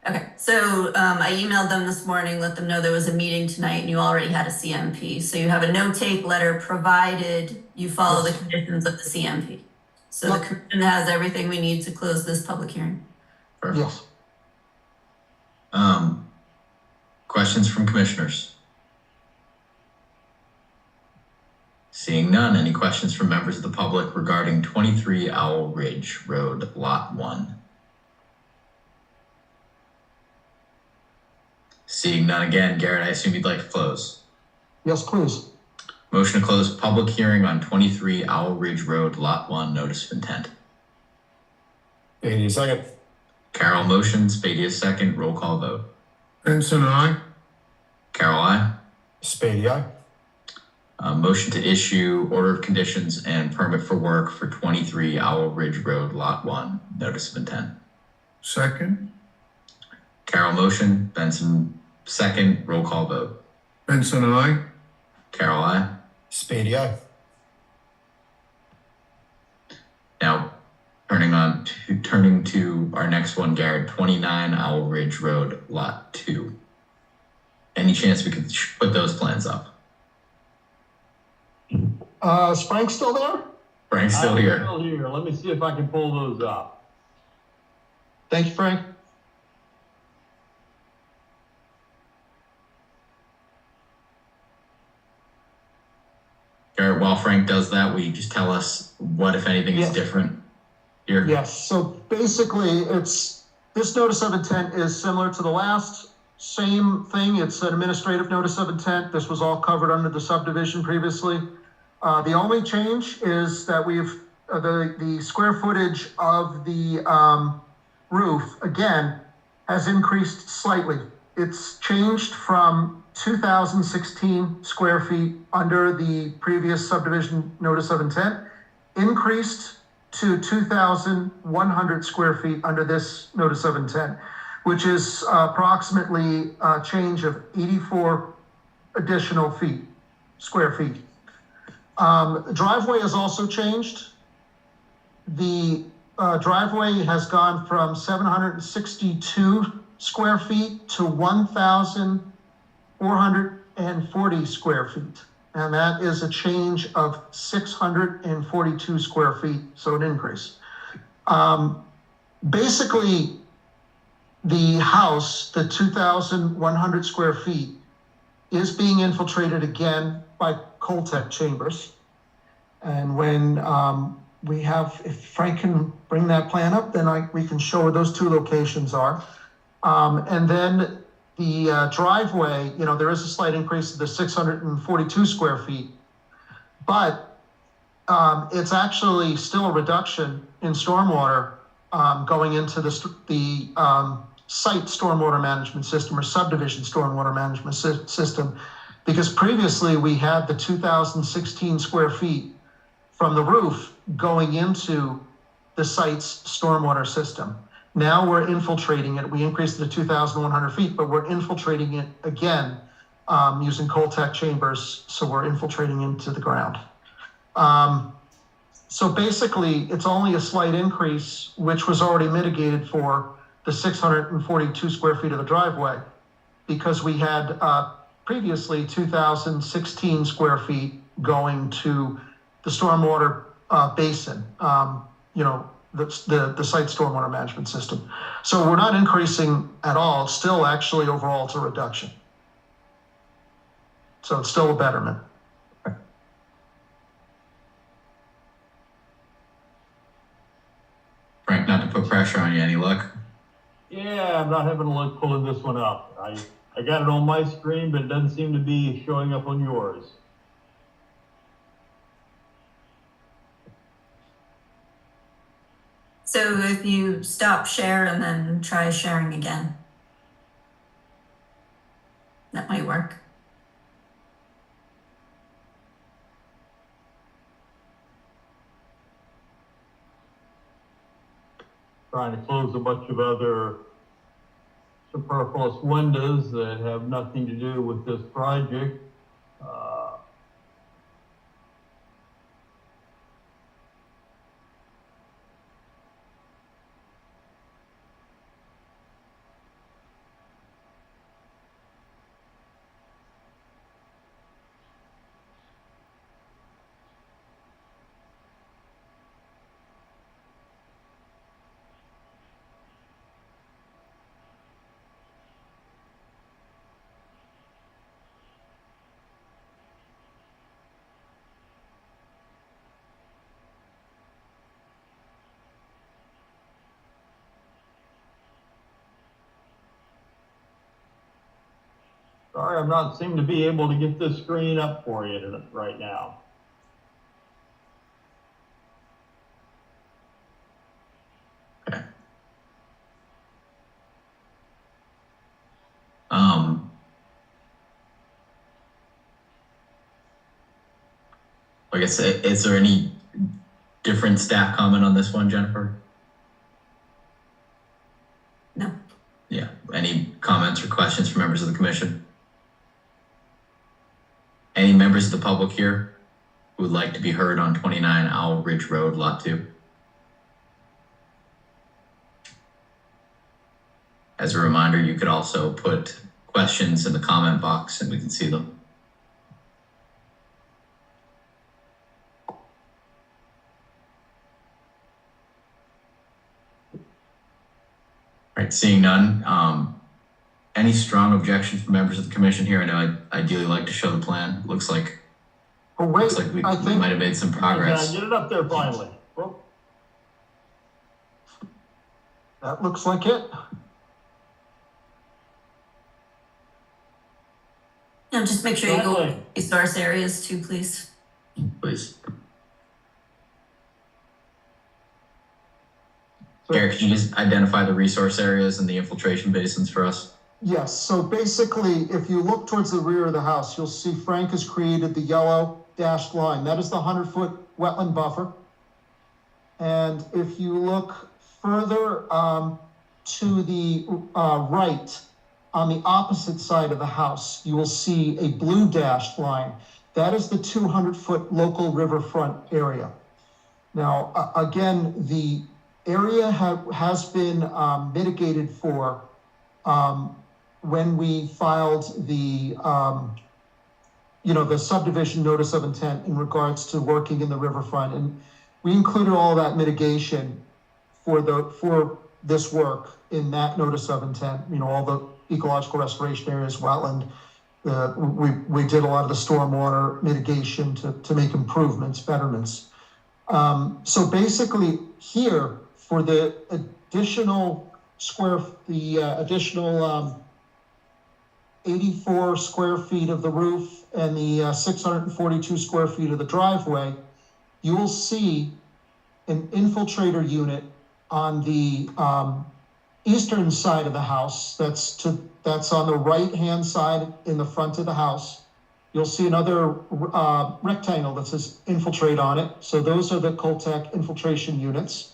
Okay, so I emailed them this morning, let them know there was a meeting tonight and you already had a CMP. So you have a no-take letter provided you follow the conditions of the CMP. So the commission has everything we need to close this public hearing. Perfect. Yes. Questions from commissioners? Seeing none, any questions from members of the public regarding 23 Owl Ridge Road, Lot 1? Seeing none again, Garrett, I assume you'd like to close. Yes, please. Motion to close public hearing on 23 Owl Ridge Road, Lot 1, notice of intent. Any second? Carol motions, Spadia second, roll call vote. Benson, aye. Carol, aye. Spady, aye. Motion to issue order of conditions and permit for work for 23 Owl Ridge Road, Lot 1, notice of intent. Second. Carol motion, Benson second, roll call vote. Benson, aye. Carol, aye. Spady, aye. Now, turning to our next one, Garrett, 29 Owl Ridge Road, Lot 2. Any chance we could put those plans up? Is Frank still there? Frank's still here. I'm still here. Let me see if I can pull those up. Thank you, Frank. Garrett, while Frank does that, will you just tell us what, if anything, is different here? Yes, so basically this notice of intent is similar to the last, same thing. It's an administrative notice of intent. This was all covered under the subdivision previously. The only change is that we've, the square footage of the roof, again, has increased slightly. It's changed from 2,016 square feet under the previous subdivision notice of intent, increased to 2,100 square feet under this notice of intent, which is approximately a change of 84 additional square feet. The driveway has also changed. The driveway has gone from 762 square feet to 1,440 square feet. And that is a change of 642 square feet, so an increase. Basically, the house, the 2,100 square feet, is being infiltrated again by Coltech chambers. And when if Frank can bring that plan up, then we can show where those two locations are. And then the driveway, there is a slight increase to the 642 square feet, but it's actually still a reduction in stormwater going into the site stormwater management system or subdivision stormwater management system, because previously we had the 2,016 square feet from the roof going into the site's stormwater system. Now we're infiltrating it. We increased it to 2,100 feet, but we're infiltrating it again using Coltech chambers. So we're infiltrating into the ground. So basically, it's only a slight increase, which was already mitigated for the 642 square feet of the driveway, because we had previously 2,016 square feet going to the stormwater basin, the site stormwater management system. So we're not increasing at all. It's still actually overall it's a reduction. So it's still a betterment. Frank, not to put pressure on you, any luck? Yeah, I'm not having luck pulling this one up. I got it on my screen, but it doesn't seem to be showing up on yours. So if you stop share and then try sharing again, that might work. Trying to close a bunch of other superfluous windows that have nothing to do with this project. Sorry, I'm not seeming to be able to get this screen up for you right now. Okay. I guess, is there any different staff comment on this one, Jennifer? No. Yeah, any comments or questions from members of the commission? Any members of the public here who would like to be heard on 29 Owl Ridge Road, Lot 2? As a reminder, you could also put questions in the comment box and we can see them. All right, seeing none. Any strong objections from members of the commission here? I know I'd ideally like to show the plan. Looks like Oh, wait, we I think might have made some progress. Yeah, get it up there finally. Oh, that looks like it. No, just make sure you go Finally. resource areas too, please. Please. So- Eric, could you just identify the resource areas and the infiltration basins for us? Yes, so basically, if you look towards the rear of the house, you'll see Frank has created the yellow dashed line. That is the 100-foot wetland buffer. And if you look further to the right, on the opposite side of the house, you will see a blue dashed line. That is the 200-foot local riverfront area. Now, again, the area has been mitigated for when we filed the the subdivision notice of intent in regards to working in the riverfront, and we included all that mitigation for this work in that notice of intent. All the ecological restoration areas, wetland. We did a lot of the stormwater mitigation to make improvements, betterments. So basically, here for the additional 84 square feet of the roof and the 642 square feet of the driveway, you will see an infiltrator unit on the eastern side of the house. That's on the right-hand side in the front of the house. You'll see another rectangle that says infiltrate on it. So those are the Coltec infiltration units.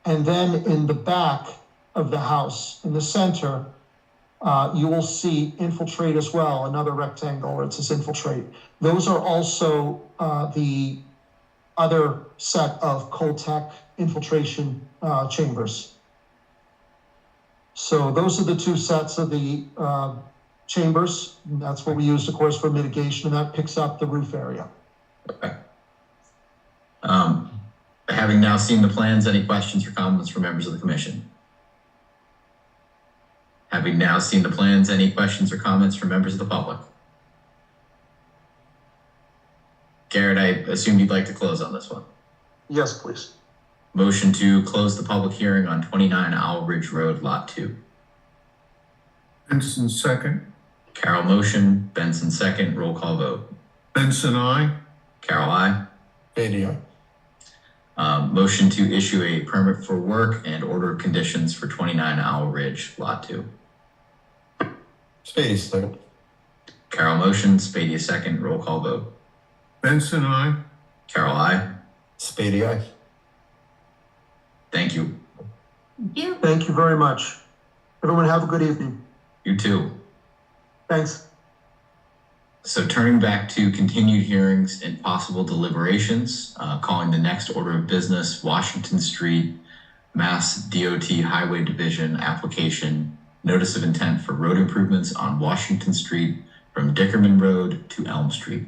And then in the back of the house, in the center, you will see infiltrate as well, another rectangle where it says infiltrate. Those are also the other set of Coltech infiltration chambers. So those are the two sets of the chambers. And that's what we use, of course, for mitigation, and that picks up the roof area. Okay. Having now seen the plans, any questions or comments from members of the commission? Having now seen the plans, any questions or comments from members of the public? Garrett, I assume you'd like to close on this one. Yes, please. Motion to close the public hearing on 29 Owl Ridge Road, Lot 2. Benson, second. Carol motion, Benson second, roll call vote. Benson, aye. Carol, aye. Beatty, aye. Motion to issue a permit for work and order of conditions for 29 Owl Ridge, Lot 2. Beatty, second. Carol motion, Spady second, roll call vote. Benson, aye. Carol, aye. Beatty, aye. Thank you. Thank you. Thank you very much. Everyone have a good evening. You too. Thanks. So turning back to continued hearings and possible deliberations, calling the next order of business, Washington Street, Mass DOT Highway Division application, notice of intent for road improvements on Washington Street from Dickerman Road to Elm Street.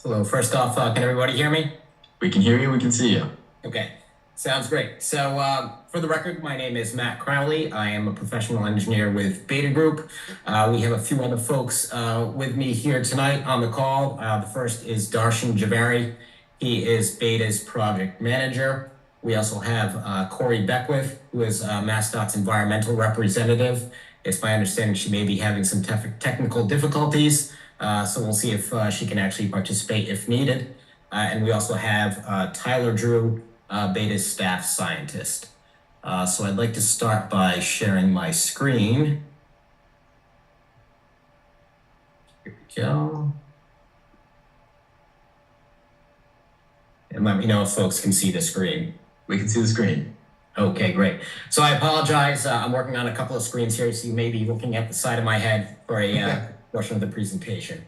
Hello, first off, can everybody hear me? We can hear you, we can see you. Okay, sounds great. So for the record, my name is Matt Crowley. I am a professional engineer with Beta Group. We have a few other folks with me here tonight on the call. The first is Darshan Javeri. He is Beta's project manager. We also have Corey Beckwith, who is MassDOT's environmental representative. It's my understanding she may be having some technical difficulties. So we'll see if she can actually participate if needed. And we also have Tyler Drew, Beta's staff scientist. So I'd like to start by sharing my screen. Here we go. And let me know if folks can see the screen. We can see the screen. Okay, great. So I apologize. I'm working on a couple of screens here, so you may be looking at the side of my head for a portion of the presentation.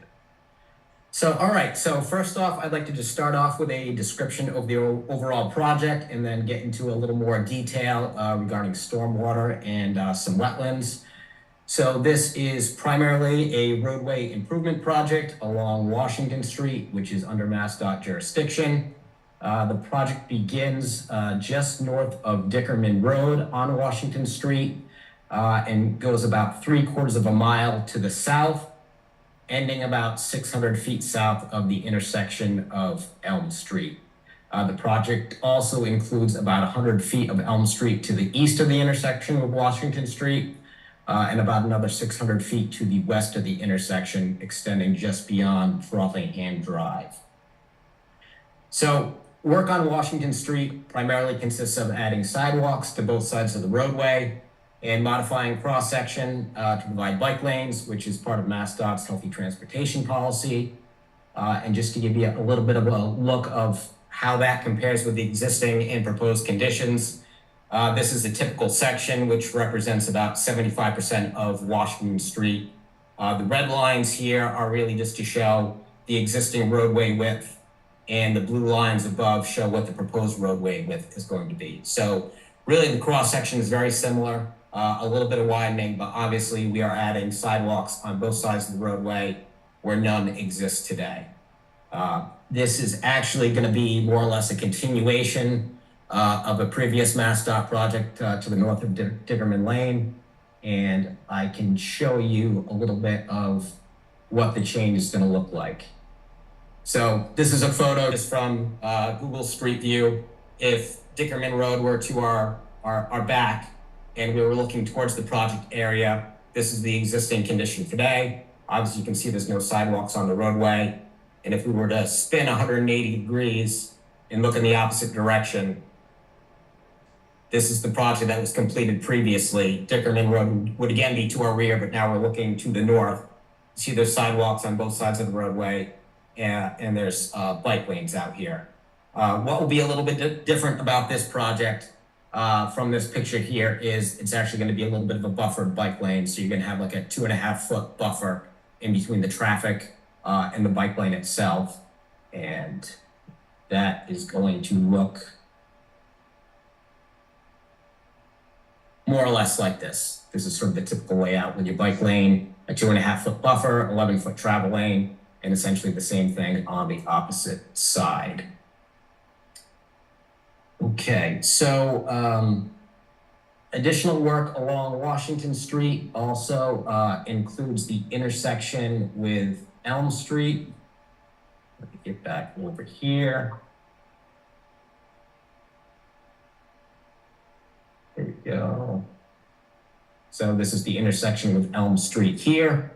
So, all right. So first off, I'd like to just start off with a description of the overall project and then get into a little more detail regarding stormwater and some wetlands. So this is primarily a roadway improvement project along Washington Street, which is under MassDOT jurisdiction. The project begins just north of Dickerman Road on Washington Street and goes about 3/4 of a mile to the south, ending about 600 feet south of the intersection of Elm Street. The project also includes about 100 feet of Elm Street to the east of the intersection of Washington Street, and about another 600 feet to the west of the intersection, extending just beyond Frothingham Drive. So work on Washington Street primarily consists of adding sidewalks to both sides of the roadway and modifying cross-section to provide bike lanes, which is part of MassDOT's healthy transportation policy. And just to give you a little bit of a look of how that compares with the existing and proposed conditions, this is a typical section, which represents about 75% of Washington Street. The red lines here are really just to show the existing roadway width, and the blue lines above show what the proposed roadway width is going to be. So really the cross-section is very similar. A little bit of widening, but obviously we are adding sidewalks on both sides of the roadway where none exist today. This is actually going to be more or less a continuation of a previous MassDOT project to the north of Dickerman Lane. And I can show you a little bit of what the change is going to look like. So this is a photo just from Google Street View. If Dickerman Road were to our back, and we were looking towards the project area, this is the existing condition today. Obviously, you can see there's no sidewalks on the roadway. And if we were to spin 180 degrees and look in the opposite direction, this is the project that was completed previously. Dickerman Road would again be to our rear, but now we're looking to the north. See there's sidewalks on both sides of the roadway, and there's bike lanes out here. What will be a little bit different about this project from this picture here is it's actually going to be a little bit of a buffered bike lane. So you're going to have like a 2.5 foot buffer in between the traffic and the bike lane itself. And that is going to look more or less like this. This is sort of the typical layout with your bike lane, a 2.5 foot buffer, 11 foot travel lane, and essentially the same thing on the opposite side. Okay, so additional work along Washington Street also includes the intersection with Elm Street. Let me get back over here. There we go. So this is the intersection with Elm Street here.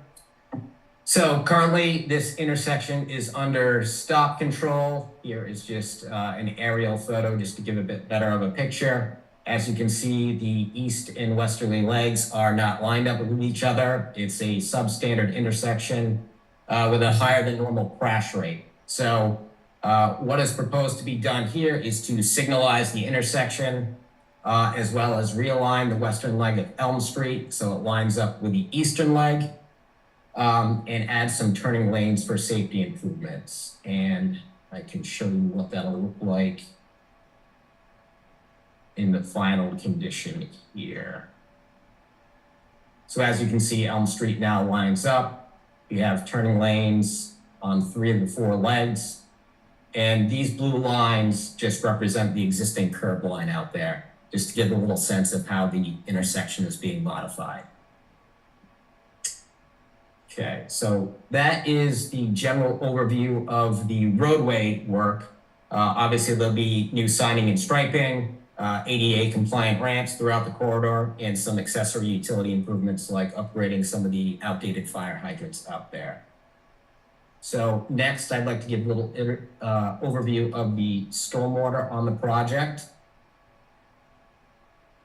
So currently this intersection is under stop control. Here is just an aerial photo just to give a bit better of a picture. As you can see, the east and westerly legs are not lined up with each other. It's a substandard intersection with a higher than normal crash rate. So what is proposed to be done here is to signalize the intersection as well as realign the western leg of Elm Street so it lines up with the eastern leg. And add some turning lanes for safety improvements. And I can show you what that'll look like in the final condition here. So as you can see, Elm Street now lines up. We have turning lanes on 3 of the 4 legs. And these blue lines just represent the existing curb line out there, just to give a little sense of how the intersection is being modified. Okay, so that is the general overview of the roadway work. Obviously, there'll be new signing and striping, ADA compliant ramps throughout the corridor, and some accessory utility improvements like upgrading some of the outdated fire hydrants out there. So next, I'd like to give a little overview of the stormwater on the project.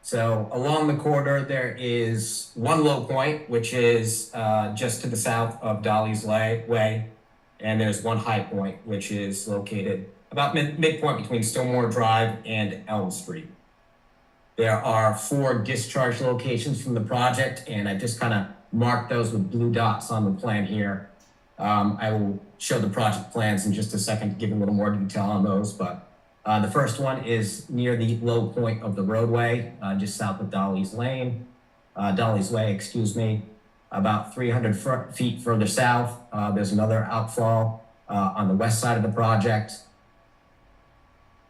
So along the corridor, there is one low point, which is just to the south of Dolly's Way, and there's one high point, which is located about midpoint between Stillmore Drive and Elm Street. There are 4 discharge locations from the project, and I just kind of marked those with blue dots on the plan here. I will show the project plans in just a second to give a little more detail on those, but the first one is near the low point of the roadway, just south of Dolly's Way, excuse me. About 300 feet further south, there's another outfall on the west side of the project.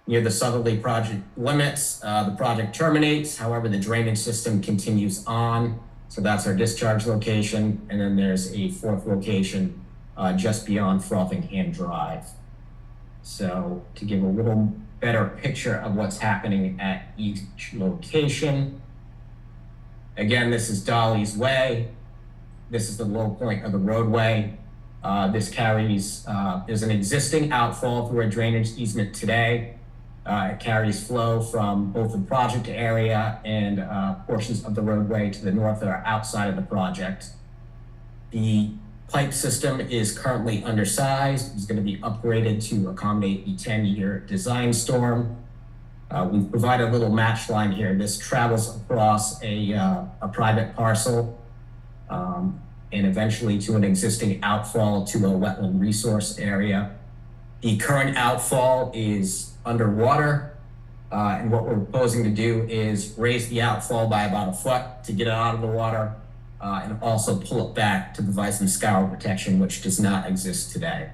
Near the southerly project limits, the project terminates. However, the drainage system continues on. So that's our discharge location. And then there's a 4th location just beyond Frothingham Drive. So to give a little better picture of what's happening at each location. Again, this is Dolly's Way. This is the low point of the roadway. This carries, there's an existing outfall through a drainage easement today. It carries flow from both the project area and portions of the roadway to the north that are outside of the project. The pipe system is currently undersized. It's going to be upgraded to accommodate the 10-year design storm. We've provided a little match line here. This travels across a private parcel and eventually to an existing outfall to a wetland resource area. The current outfall is underwater, and what we're proposing to do is raise the outfall by about a foot to get it out of the water, and also pull it back to provide some scour protection, which does not exist today.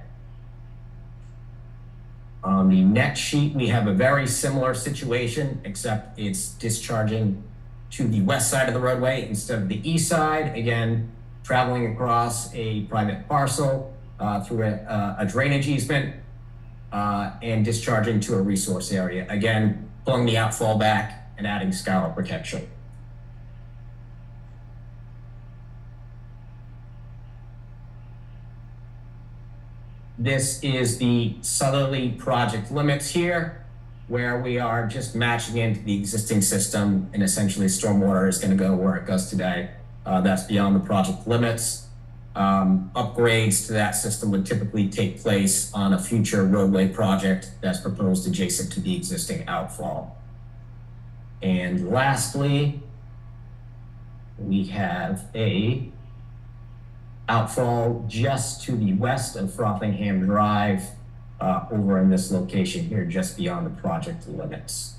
On the next sheet, we have a very similar situation, except it's discharging to the west side of the roadway instead of the east side. Again, traveling across a private parcel through a drainage easement and discharging to a resource area. Again, pulling the outfall back and adding scour protection. This is the southerly project limits here, where we are just matching into the existing system, and essentially stormwater is going to go where it goes today. That's beyond the project limits. Upgrades to that system would typically take place on a future roadway project that's proposed adjacent to the existing outfall. And lastly, we have a outfall just to the west of Frothingham Drive, over in this location here, just beyond the project limits.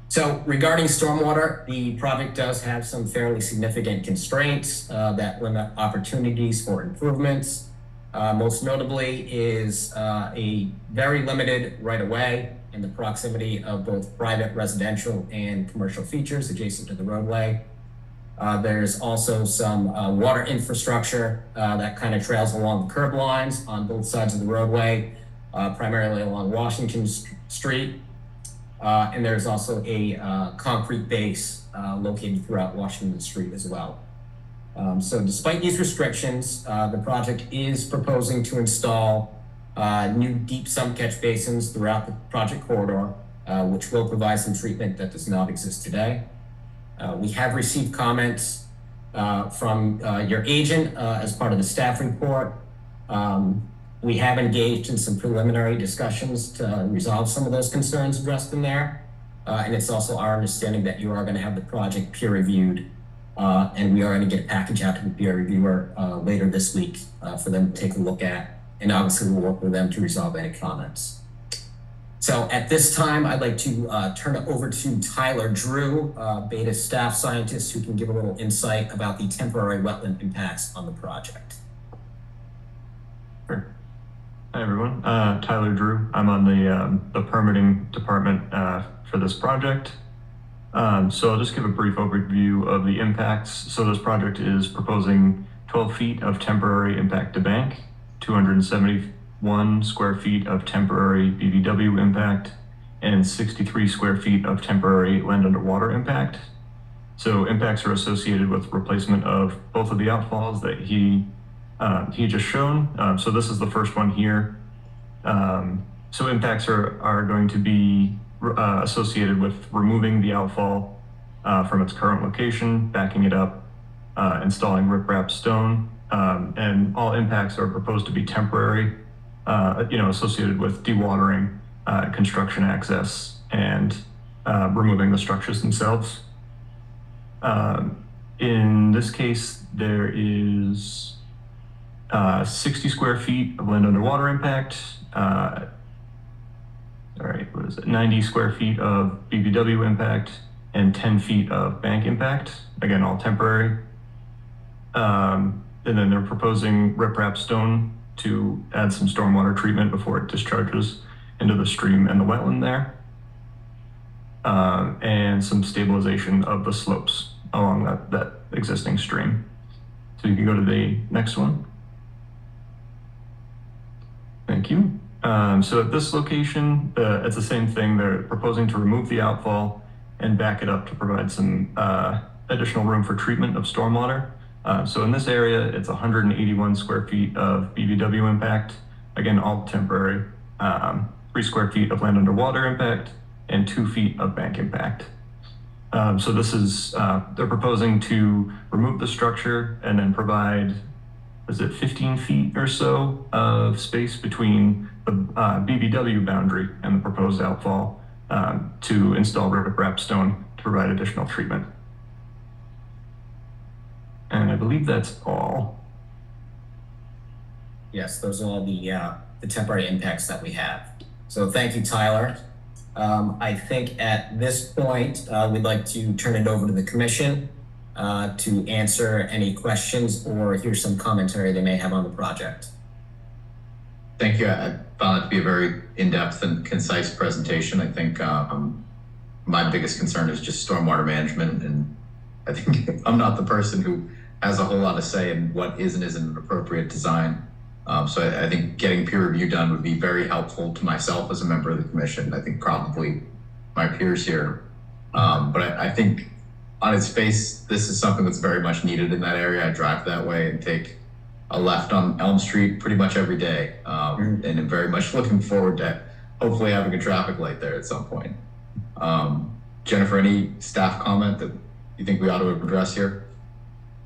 So regarding stormwater, the project does have some fairly significant constraints that limit opportunities for improvements. Most notably is a very limited right-of-way in the proximity of both private residential and commercial features adjacent to the roadway. There's also some water infrastructure that kind of trails along the curb lines on both sides of the roadway, primarily along Washington Street. And there's also a concrete base located throughout Washington Street as well. So despite these restrictions, the project is proposing to install new deep sump catch basins throughout the project corridor, which will provide some treatment that does not exist today. We have received comments from your agent as part of the staff report. We have engaged in some preliminary discussions to resolve some of those concerns addressed in there. And it's also our understanding that you are going to have the project peer reviewed, and we are going to get a package out to the peer reviewer later this week for them to take a look at. And obviously we'll work with them to resolve any comments. So at this time, I'd like to turn it over to Tyler Drew, Beta staff scientist, who can give a little insight about the temporary wetland impacts on the project. Sure. Hi everyone, Tyler Drew. I'm on the permitting department for this project. So I'll just give a brief overview of the impacts. So this project is proposing 12 feet of temporary impact to bank, 271 square feet of temporary BVW impact, and 63 square feet of temporary land underwater impact. So impacts are associated with replacement of both of the outfalls that he just shown. So this is the first one here. So impacts are going to be associated with removing the outfall from its current location, backing it up, installing riprap stone, and all impacts are proposed to be temporary, associated with dewatering, construction access, and removing the structures themselves. In this case, there is 60 square feet of land underwater impact. 90 square feet of BVW impact, and 10 feet of bank impact. Again, all temporary. And then they're proposing riprap stone to add some stormwater treatment before it discharges into the stream and the wetland there. And some stabilization of the slopes along that existing stream. So you can go to the next one. Thank you. So at this location, it's the same thing. They're proposing to remove the outfall and back it up to provide some additional room for treatment of stormwater. So in this area, it's 181 square feet of BVW impact. Again, all temporary. 3 square feet of land underwater impact and 2 feet of bank impact. So this is, they're proposing to remove the structure and then provide, is it 15 feet or so of space between the BVW boundary and the proposed outfall to install riprap stone to provide additional treatment. And I believe that's all. Yes, those are all the temporary impacts that we have. So thank you, Tyler. I think at this point, we'd like to turn it over to the commission to answer any questions or hear some commentary they may have on the project. Thank you. I found it to be a very in-depth and concise presentation. I think my biggest concern is just stormwater management, and I think I'm not the person who has a whole lot to say in what is and isn't an appropriate design. So I think getting peer review done would be very helpful to myself as a member of the commission. I think probably my peers here. But I think on its face, this is something that's very much needed in that area. I drive that way and take a left on Elm Street pretty much every day. And I'm very much looking forward to hopefully having a traffic light there at some point. Jennifer, any staff comment that you think we ought to address here?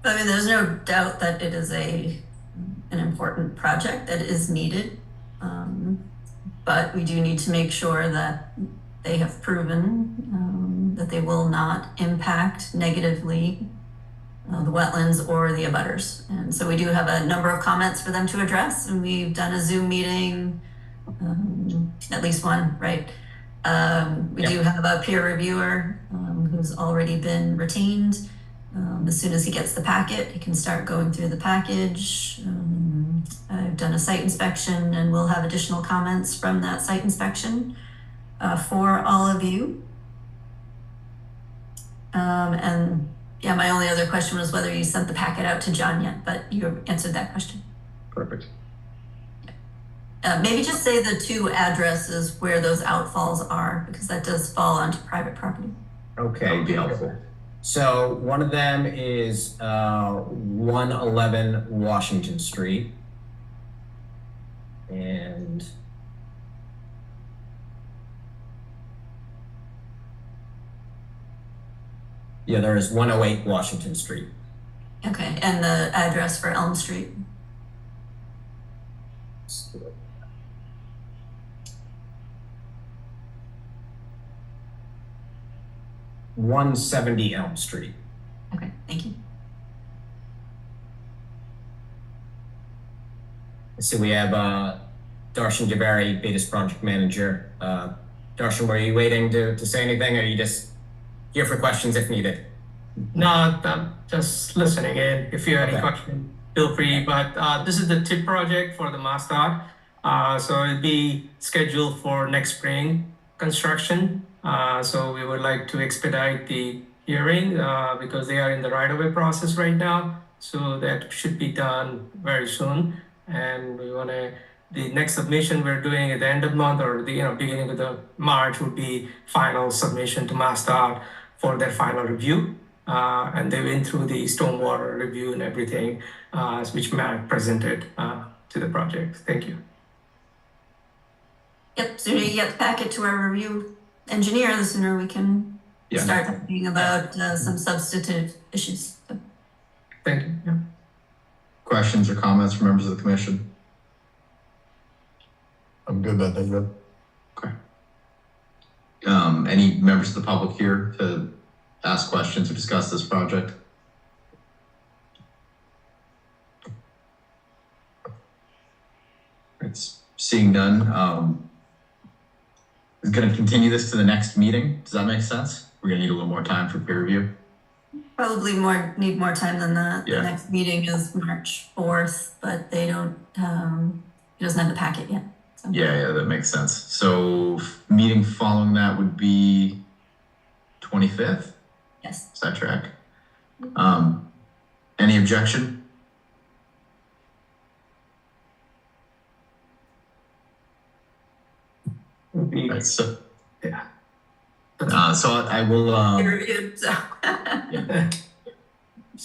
I mean, there's no doubt that it is an important project that is needed. But we do need to make sure that they have proven that they will not impact negatively the wetlands or the abutters. And so we do have a number of comments for them to address, and we've done a Zoom meeting, at least one, right? We do have a peer reviewer who's already been retained. As soon as he gets the packet, he can start going through the package. I've done a site inspection, and we'll have additional comments from that site inspection for all of you. And yeah, my only other question was whether you sent the packet out to John yet, but you answered that question. Perfect. Maybe just say the two addresses where those outfalls are, because that does fall onto private property. Okay. That would be helpful. So one of them is 111 Washington Street. And the other is 108 Washington Street. Okay, and the address for Elm Street. 170 Elm Street. Okay, thank you. So we have Darshan Javeri, Betas Project Manager. Darshan, were you waiting to say anything, or are you just here for questions if needed? No, I'm just listening in. If you have any Okay. question, feel free. But this is the tip project for the mascot. So it'll be scheduled for next spring construction. So we would like to expedite the hearing because they are in the right-of-way process right now. So that should be done very soon. And we want to, the next submission we're doing at the end of month or the beginning of the March would be final submission to MassDOT for their final review. And they went through the stormwater review and everything, which Matt presented to the project. Thank you. Yep, sooner you get the packet to our review engineer, the sooner we can start thinking about some substantive issues. So. Thank you. Yeah. Questions or comments from members of the commission? I'm good, man. Thank you. Okay. Any members of the public here to ask questions or discuss this project? It's seeing none. Is going to continue this to the next meeting. Does that make sense? We're going to need a little more time for peer review. Probably need more time than that. Yeah. The next meeting is March 4th, but they don't, he doesn't have the packet yet. So. Yeah, that makes sense. So meeting following that would be 25th? Yes. Is that track? Any objection? Right, so, Yeah. so I will. They reviewed, so. Yeah.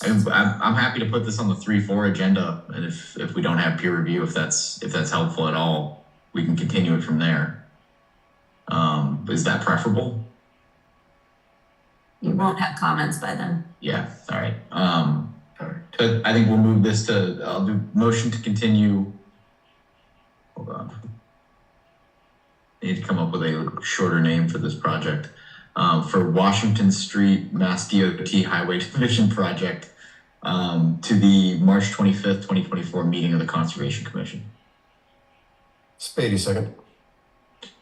I'm happy to put this on the 3-4 agenda, and if we don't have peer review, if that's helpful at all, we can continue it from there. Is that preferable? You won't have comments by then. Yeah. All right. But I think we'll move this to. I'll do motion to continue. Hold on. I need to come up with a shorter name for this project. For Washington Street Mass DOT Highway Division project to the March 25th, 2024 meeting of the Conservation Commission. Spady, second.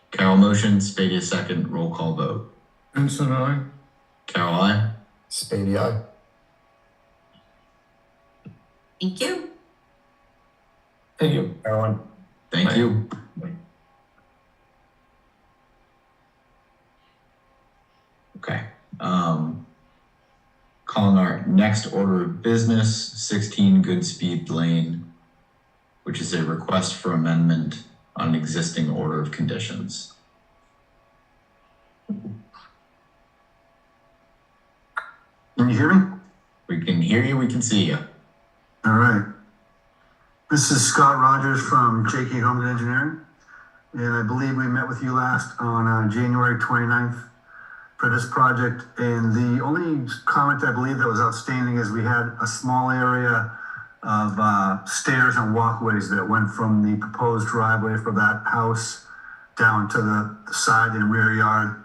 Carol motion, Spady a second, roll call vote. Vincent, aye. Carol, aye. Spady, aye. Thank you. Thank you. Everyone. Thank Aye. you. Okay. Calling our next order of business, 16 Goodspeed Lane, which is a request for amendment on an existing order of conditions. Can you hear me? We can hear you, we can see you. All right. This is Scott Rogers from JK Homewood Engineering. And I believe we met with you last on January 29th for this project. And the only comment I believe that was outstanding is we had a small area of stairs and walkways that went from the proposed driveway for that house down to the side and rear yard.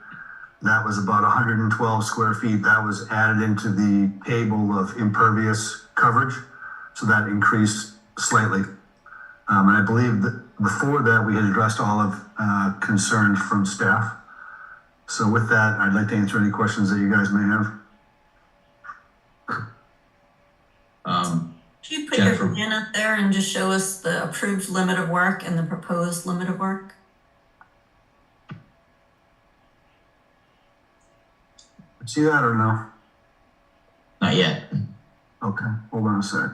that was about 112 square feet. That was added into the table of impervious coverage. So that increased slightly. And I believe that before that, we had addressed all of concerns from staff. So with that, I'd like to answer any questions that you guys may have. Could you put Jennifer. your plan up there and just show us the approved limit of work and the proposed limit of work? See that or no? Not yet. Okay, hold on a sec.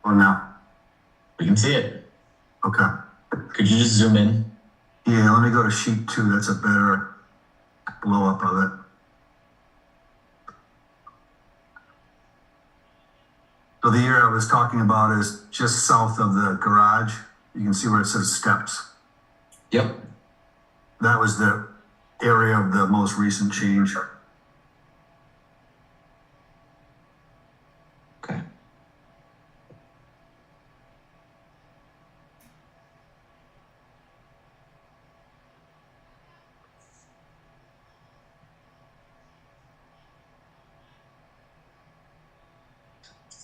Oh, no. We can see it. Okay. Could you just zoom in? Yeah, let me go to sheet 2. That's a better blow up of it. So the area I was talking about is just south of the garage. You can see where it says steps. Yep. That was the area of the most recent change. Okay.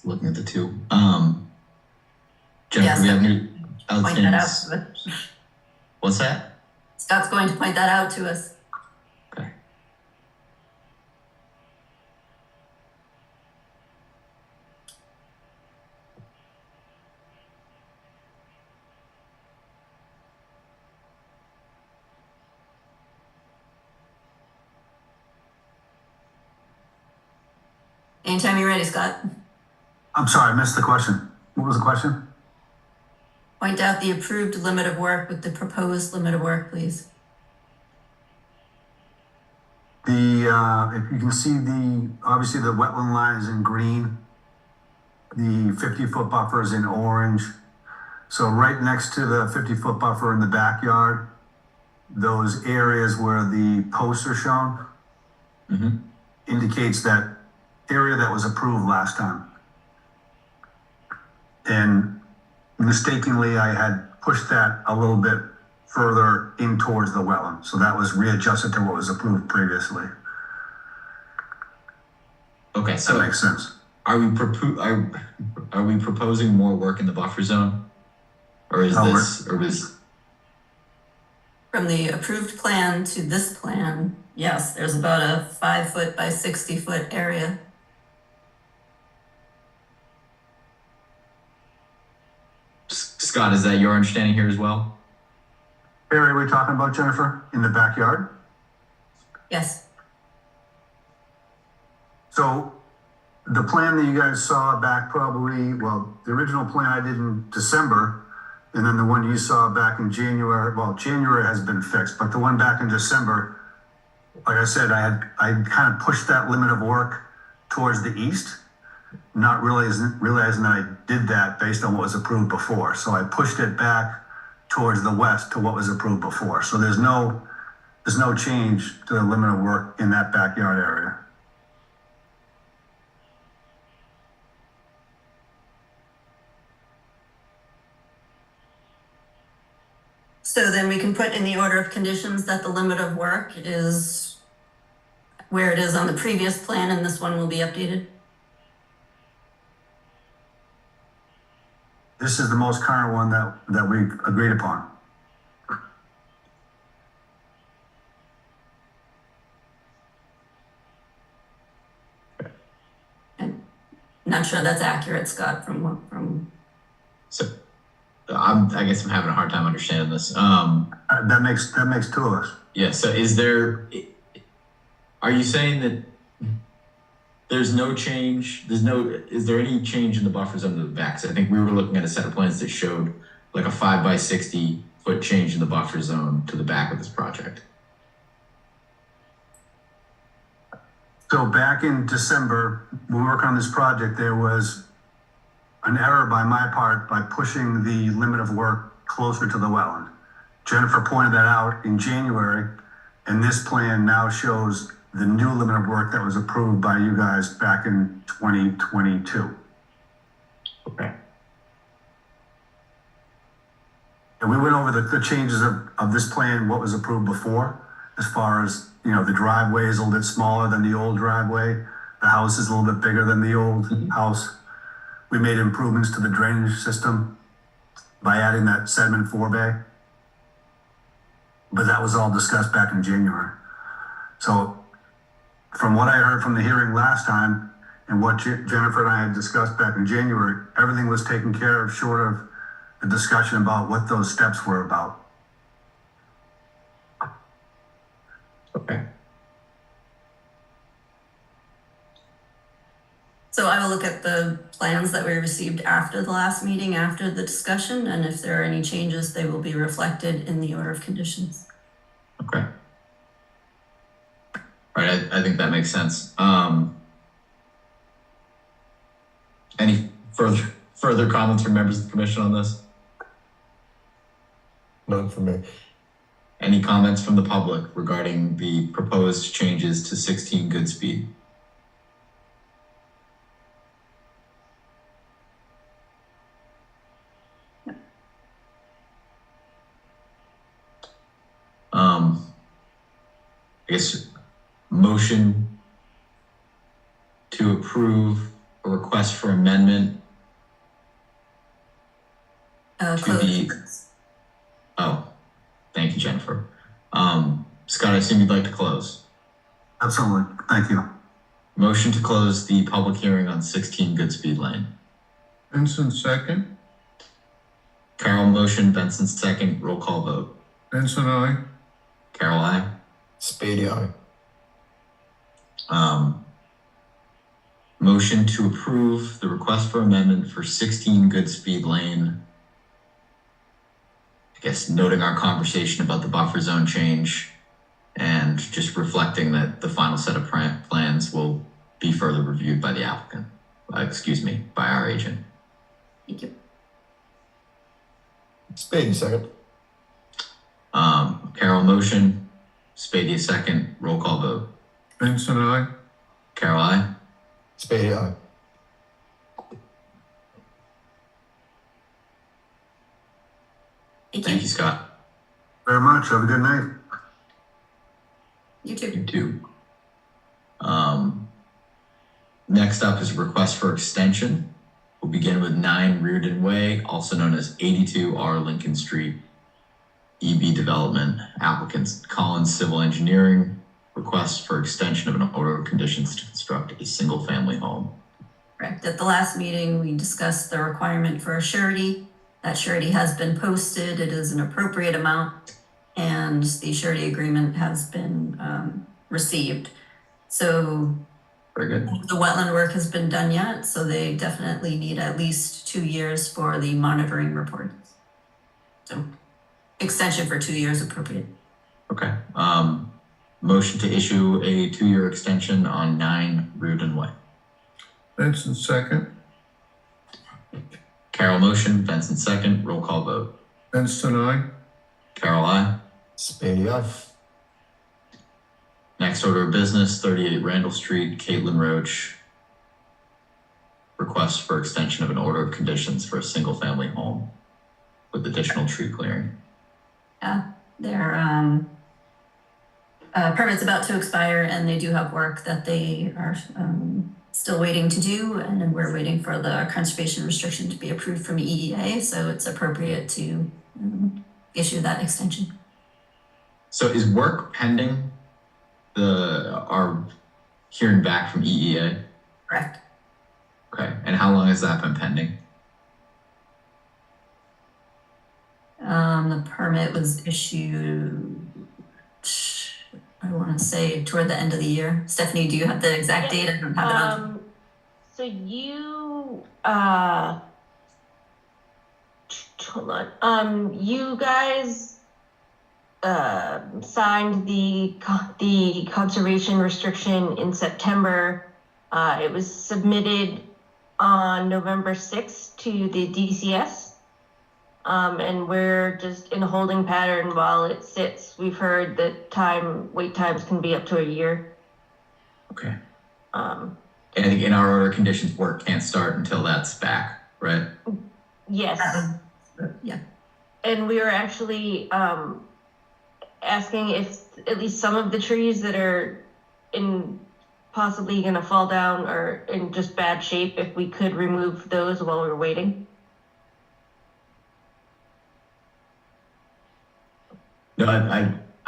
Looking at the two. Jennifer, Yes, we have new point that out outstanding. to us. What's that? Scott's going to point that out to us. Okay. Anytime you're ready, Scott. I'm sorry, I missed the question. What was the question? Point out the approved limit of work with the proposed limit of work, please. If you can see obviously the wetland line is in green. The 50-foot buffer is in orange. So right next to the 50-foot buffer in the backyard, those areas where the posts are shown indicates that area that was approved last time. And mistakenly, I had pushed that a little bit further in towards the wetland. So that was readjusted to what was approved previously. Okay, so That makes sense. are we proposing more work in the buffer zone? Or is No, this From the approved plan to this plan, yes, there's about a 5-foot by 60-foot area. Scott, is that your understanding here as well? Area we're talking about, Jennifer, in the backyard? Yes. So the plan that you guys saw back probably, well, the original plan I did in December, and then the one you saw back in January, well, January has been fixed, but the one back in December, like I said, I kind of pushed that limit of work towards the east, not realizing that I did that based on what was approved before. So I pushed it back towards the west to what was approved before. So there's no change to the limit of work in that backyard area. So then we can put in the order of conditions that the limit of work is where it is on the previous plan and this one will be updated? This is the most current one that we agreed upon. I'm not sure that's accurate, Scott, from So I guess I'm having a hard time understanding this. That makes two of us. Yeah, so are you saying that there's no change, is there any change in the buffer zone to the back? So I think we were looking at a set of plans that showed like a 5 by 60 foot change in the buffer zone to the back of this project. So back in December, when we worked on this project, there was an error by my part by pushing the limit of work closer to the wetland. Jennifer pointed that out in January, and this plan now shows the new limit of work that was approved by you guys back in 2022. Okay. And we went over the changes of this plan, what was approved before, as far as, the driveway is a little bit smaller than the old driveway. The house is a little bit bigger than the old house. We made improvements to the drainage system by adding that sediment forebay. But that was all discussed back in January. So from what I heard from the hearing last time and what Jennifer and I had discussed back in January, everything was taken care of short of the discussion about what those steps were about. Okay. So I will look at the plans that we received after the last meeting, after the discussion, and if there are any changes, they will be reflected in the order of conditions. Okay. All right, I think that makes sense. Any further comments from members of the commission on this? None for me. Any comments from the public regarding the proposed changes to 16 Goodspeed? I guess motion to approve a request for amendment to the. Oh, thank you, Jennifer. Scott, I assume you'd like to close. Absolutely. Thank you. Motion to close the public hearing on 16 Goodspeed Lane. Benson, second. Carol motion, Benson second, roll call vote. Benson, aye. Carol, aye. Spady, aye. Motion to approve the request for amendment for 16 Goodspeed Lane. I guess noting our conversation about the buffer zone change and just reflecting that the final set of plans will be further reviewed by the applicant, by our agent. Thank you. Spady, second. Carol motion, Spady second, roll call vote. Benson, aye. Carol, aye. Spady, aye. Thank you, Scott. Very much. Have a good night. You too. You too. Next up is a request for extension. We'll begin with 9 Reardon Way, also known as 82R Lincoln Street, EB Development. Applicants Collins Civil Engineering, request for extension of an order of conditions to construct a single-family home. Correct. At the last meeting, we discussed the requirement for a surety. That surety has been posted. It is an appropriate amount, and the surety agreement has been received. So Very good. the wetland work has been done yet, so they definitely need at least 2 years for the monitoring report. So extension for 2 years appropriate. Okay. Motion to issue a 2-year extension on 9 Reardon Way. Benson, second. Carol motion, Benson second, roll call vote. Benson, aye. Carol, aye. Spady, aye. Next order of business, 38 Randall Street, Caitlin Roach. Request for extension of an order of conditions for a single-family home with additional tree clearing. Yeah, their permit's about to expire, and they do have work that they are still waiting to do, and then we're waiting for the conservation restriction to be approved from EEA, so it's appropriate to issue that extension. So is work pending our hearing back from EEA? Correct. Okay, and how long has that been pending? The permit was issued, I want to say toward the end of the year. Stephanie, do you have the exact date? I don't have it on. So you, hold on. You guys signed the conservation restriction in September. It was submitted on November 6th to the DCS. And we're just in a holding pattern while it sits. We've heard that wait times can be up to a year. Okay. And I think in our order of conditions, work can't start until that's back. right? Yes. Yeah. And we were actually asking if at least some of the trees that are possibly going to fall down or in just bad shape, if we could remove those while we were waiting. No,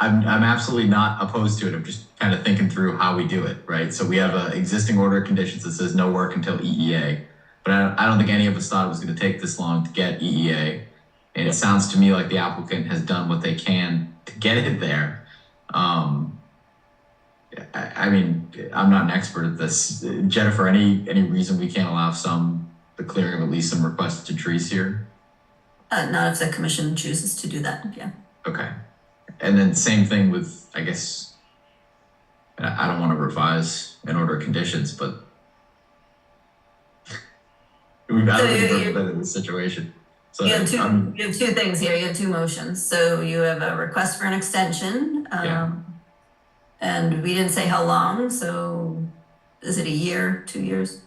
I'm absolutely not opposed to it. I'm just kind of thinking through how we do it, right? So we have an existing order of conditions that says no work until EEA, but I don't think any of us thought it was going to take this long to get EEA. And it sounds to me like the applicant has done what they can to get it there. I mean, I'm not an expert at this. Jennifer, any reason we can't allow the clearing of at least some requested trees here? Not if the commission chooses to do that, yeah. Okay. And then same thing with, I guess, I don't want to revise an order of conditions, but we've got to be better in this situation. So you have two things here. You have two motions. So you have a request for an extension. And we didn't say how long. So is it a year, 2 years?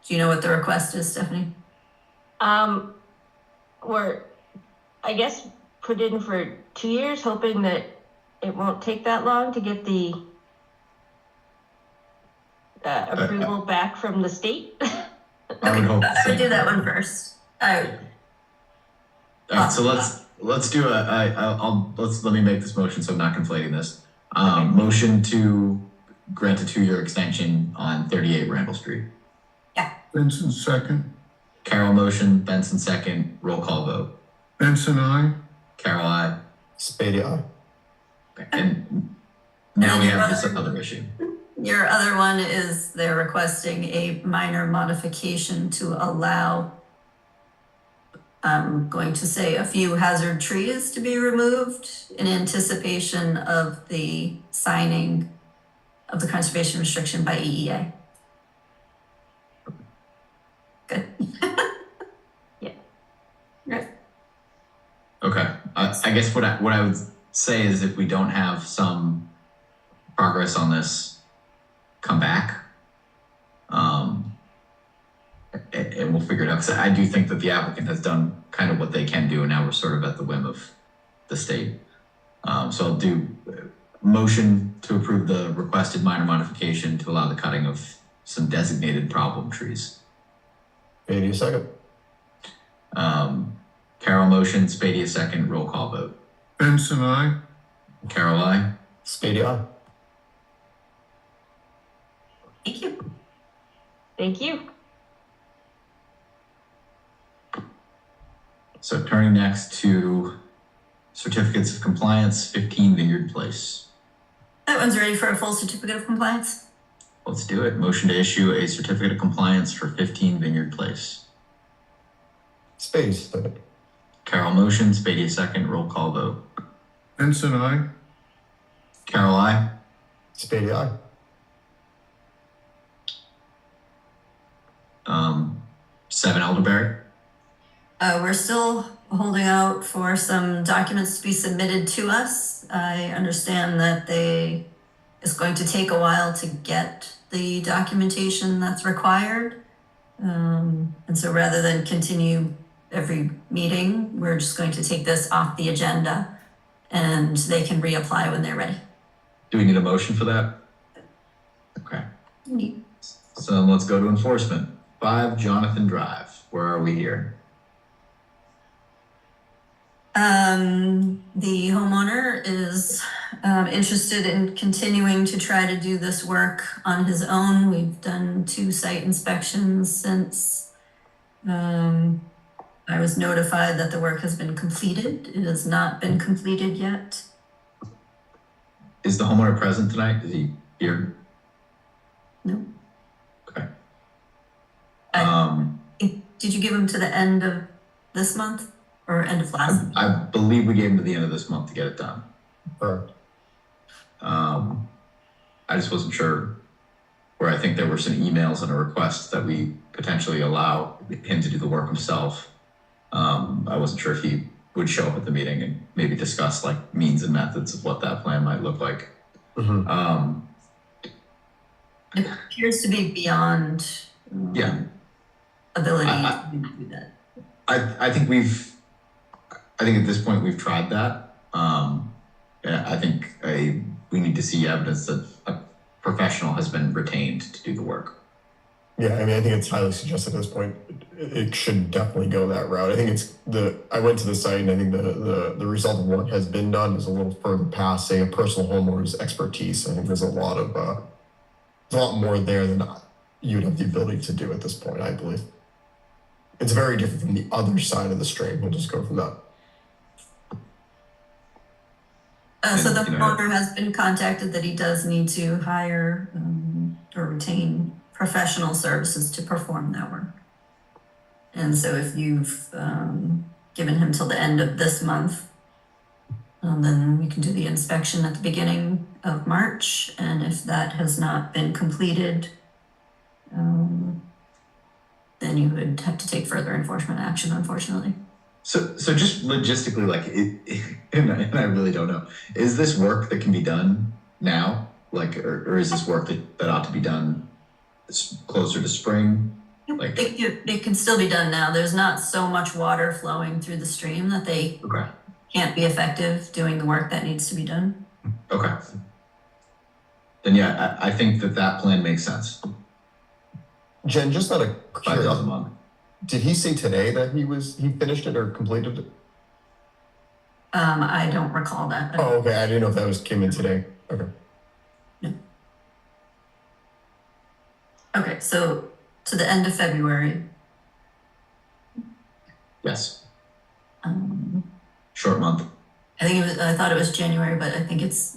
Do you know what the request is, Stephanie? We're, I guess, put in for 2 years, hoping that it won't take that long to get the approval back from the state. I would hope. I would do that one first. All right, so let's do let me make this motion so I'm not conflating this. Motion to grant a 2-year extension on 38 Randall Street. Yeah. Benson second. Carol motion, Benson second, roll call vote. Benson, aye. Carol, aye. Spady, aye. Okay. And now we have this other issue. Your other one is they're requesting a minor modification to allow, I'm going to say, a few hazard trees to be removed in anticipation of the signing of the conservation restriction by EEA. Good. Yeah. Right. Okay. I guess what I would say is if we don't have some progress on this, come back. And we'll figure it out. Because I do think that the applicant has done kind of what they can do, and now we're sort of at the whim of the state. So I'll do motion to approve the requested minor modification to allow the cutting of some designated problem trees. Spady, a second. Carol motion, Spady a second, roll call vote. Benson, aye. Carol, aye. Spady, aye. Thank you. Thank you. So turning next to certificates of compliance, 15 Vineyard Place. That one's ready for a full certificate of compliance. Let's do it. Motion to issue a certificate of compliance for 15 Vineyard Place. Spady, second. Carol motion, Spady a second, roll call vote. Benson, aye. Carol, aye. Spady, aye. 7 Elderberry. We're still holding out for some documents to be submitted to us. I understand that it's going to take a while to get the documentation that's required. And so rather than continue every meeting, we're just going to take this off the agenda and they can reapply when they're ready. Do we need a motion for that? Okay. So let's go to enforcement. 5 Jonathan Drive. Where are we here? The homeowner is interested in continuing to try to do this work on his own. We've done 2 site inspections since I was notified that the work has been completed. It has not been completed yet. Is the homeowner present tonight? Is he here? No. Okay. Did you give him to the end of this month or end of last month? I believe we gave him to the end of this month to get it done. Correct. I just wasn't sure where I think there were some emails and a request that we potentially allow him to do the work himself. I wasn't sure if he would show up at the meeting and maybe discuss like means and methods of what that plan might look like. It appears to be beyond. Yeah. ability to do that. I think at this point we've tried that. Yeah, I think we need to see evidence that a professional has been retained to do the work. Yeah, I mean, I think it's highly suggested at this point. It should definitely go that route. I think I went to the site and I think the result of what has been done is a little further past, say, a personal homeowner's expertise. I think there's a lot more there than you'd have the ability to do at this point, I believe. It's very different from the other side of the stream. We'll just go from that. So the homeowner has been contacted that he does need to hire or retain professional services to perform that work. And so if you've given him till the end of this month, then we can do the inspection at the beginning of March. And if that has not been completed, then you would have to take further enforcement action, unfortunately. So just logistically, like and I really don't know, is this work that can be done now? Like, or is this work that ought to be done closer to spring? Like, it can still be done now. There's not so much water flowing through the stream that they can't be effective doing the work that needs to be done. Okay. Then yeah, I think that plan makes sense. Jen, just out of curiosity, did he say today that he finished it or completed it? I don't recall that. Oh, okay. I didn't know if that came in today. Okay. Okay, so to the end of February. Yes. Short month. I thought it was January, but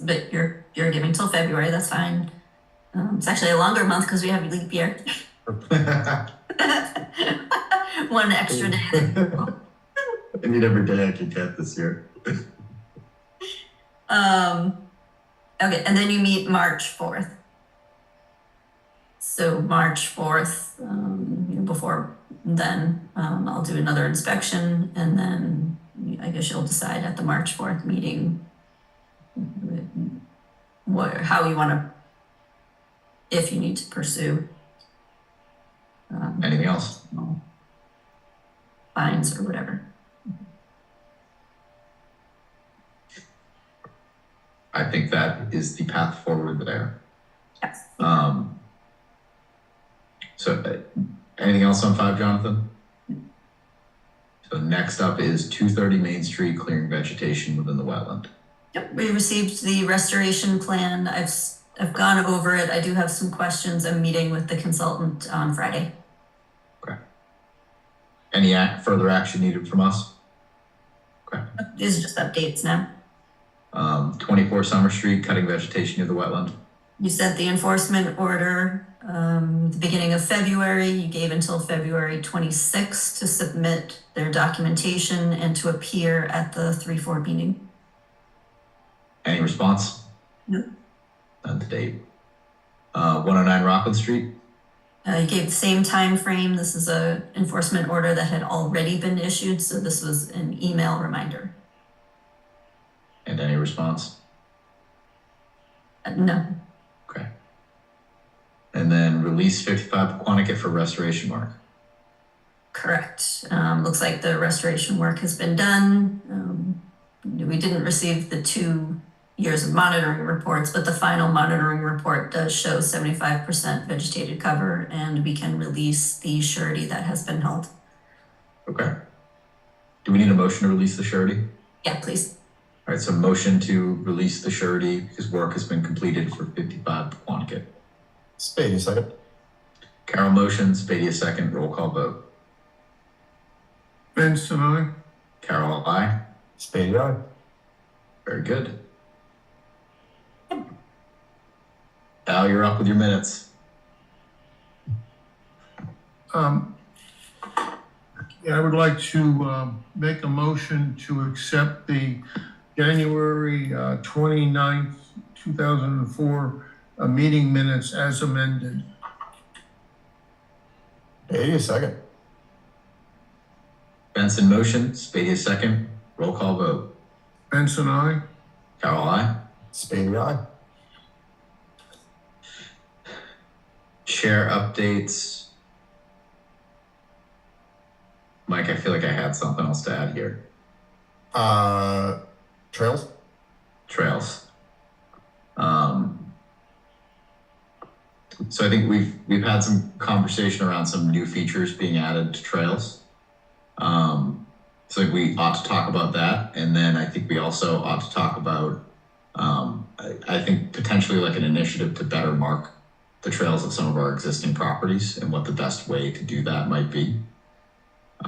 but you're giving till February. That's fine. It's actually a longer month because we have leap year. One extra day. I need every day I can get this year. Okay, and then you meet March 4th. So March 4th, before then, I'll do another inspection, and then I guess you'll decide at the March 4th meeting how you want to, if you need to pursue. Anything else? Fines or whatever. I think that is the path forward there. Yes. So anything else on 5, Jonathan? So next up is 230 Main Street, clearing vegetation within the wetland. Yep, we received the restoration plan. I've gone over it. I do have some questions. I'm meeting with the consultant on Friday. Okay. Any further action needed from us? Okay. These are just updates now. 24 Summer Street, cutting vegetation near the wetland. You sent the enforcement order the beginning of February. You gave until February 26th to submit their documentation and to appear at the 3-4 meeting. Any response? No. None to date. 109 Rockland Street. You gave the same time frame. This is a enforcement order that had already been issued, so this was an email reminder. And any response? No. Okay. And then release 55 Quanticket for restoration work. Correct. Looks like the restoration work has been done. We didn't receive the 2 years of monitoring reports, but the final monitoring report does show 75% vegetated cover, and we can release the surety that has been held. Okay. Do we need a motion to release the surety? Yeah, please. All right, so motion to release the surety because work has been completed for 55 Quanticket. Spady, second. Carol motion, Spady a second, roll call vote. Benson, aye. Carol, aye. Spady, aye. Very good. Al, you're up with your minutes. Yeah, I would like to make a motion to accept the January 29th, 2004 meeting minutes as amended. Spady, a second. Benson motion, Spady a second, roll call vote. Benson, aye. Carol, aye. Spady, aye. Chair updates. Mike, I feel like I had something else to add here. Trails? Trails. So I think we've had some conversation around some new features being added to trails. So we ought to talk about that, and then I think we also ought to talk about I think potentially like an initiative to better mark the trails of some of our existing properties and what the best way to do that might be.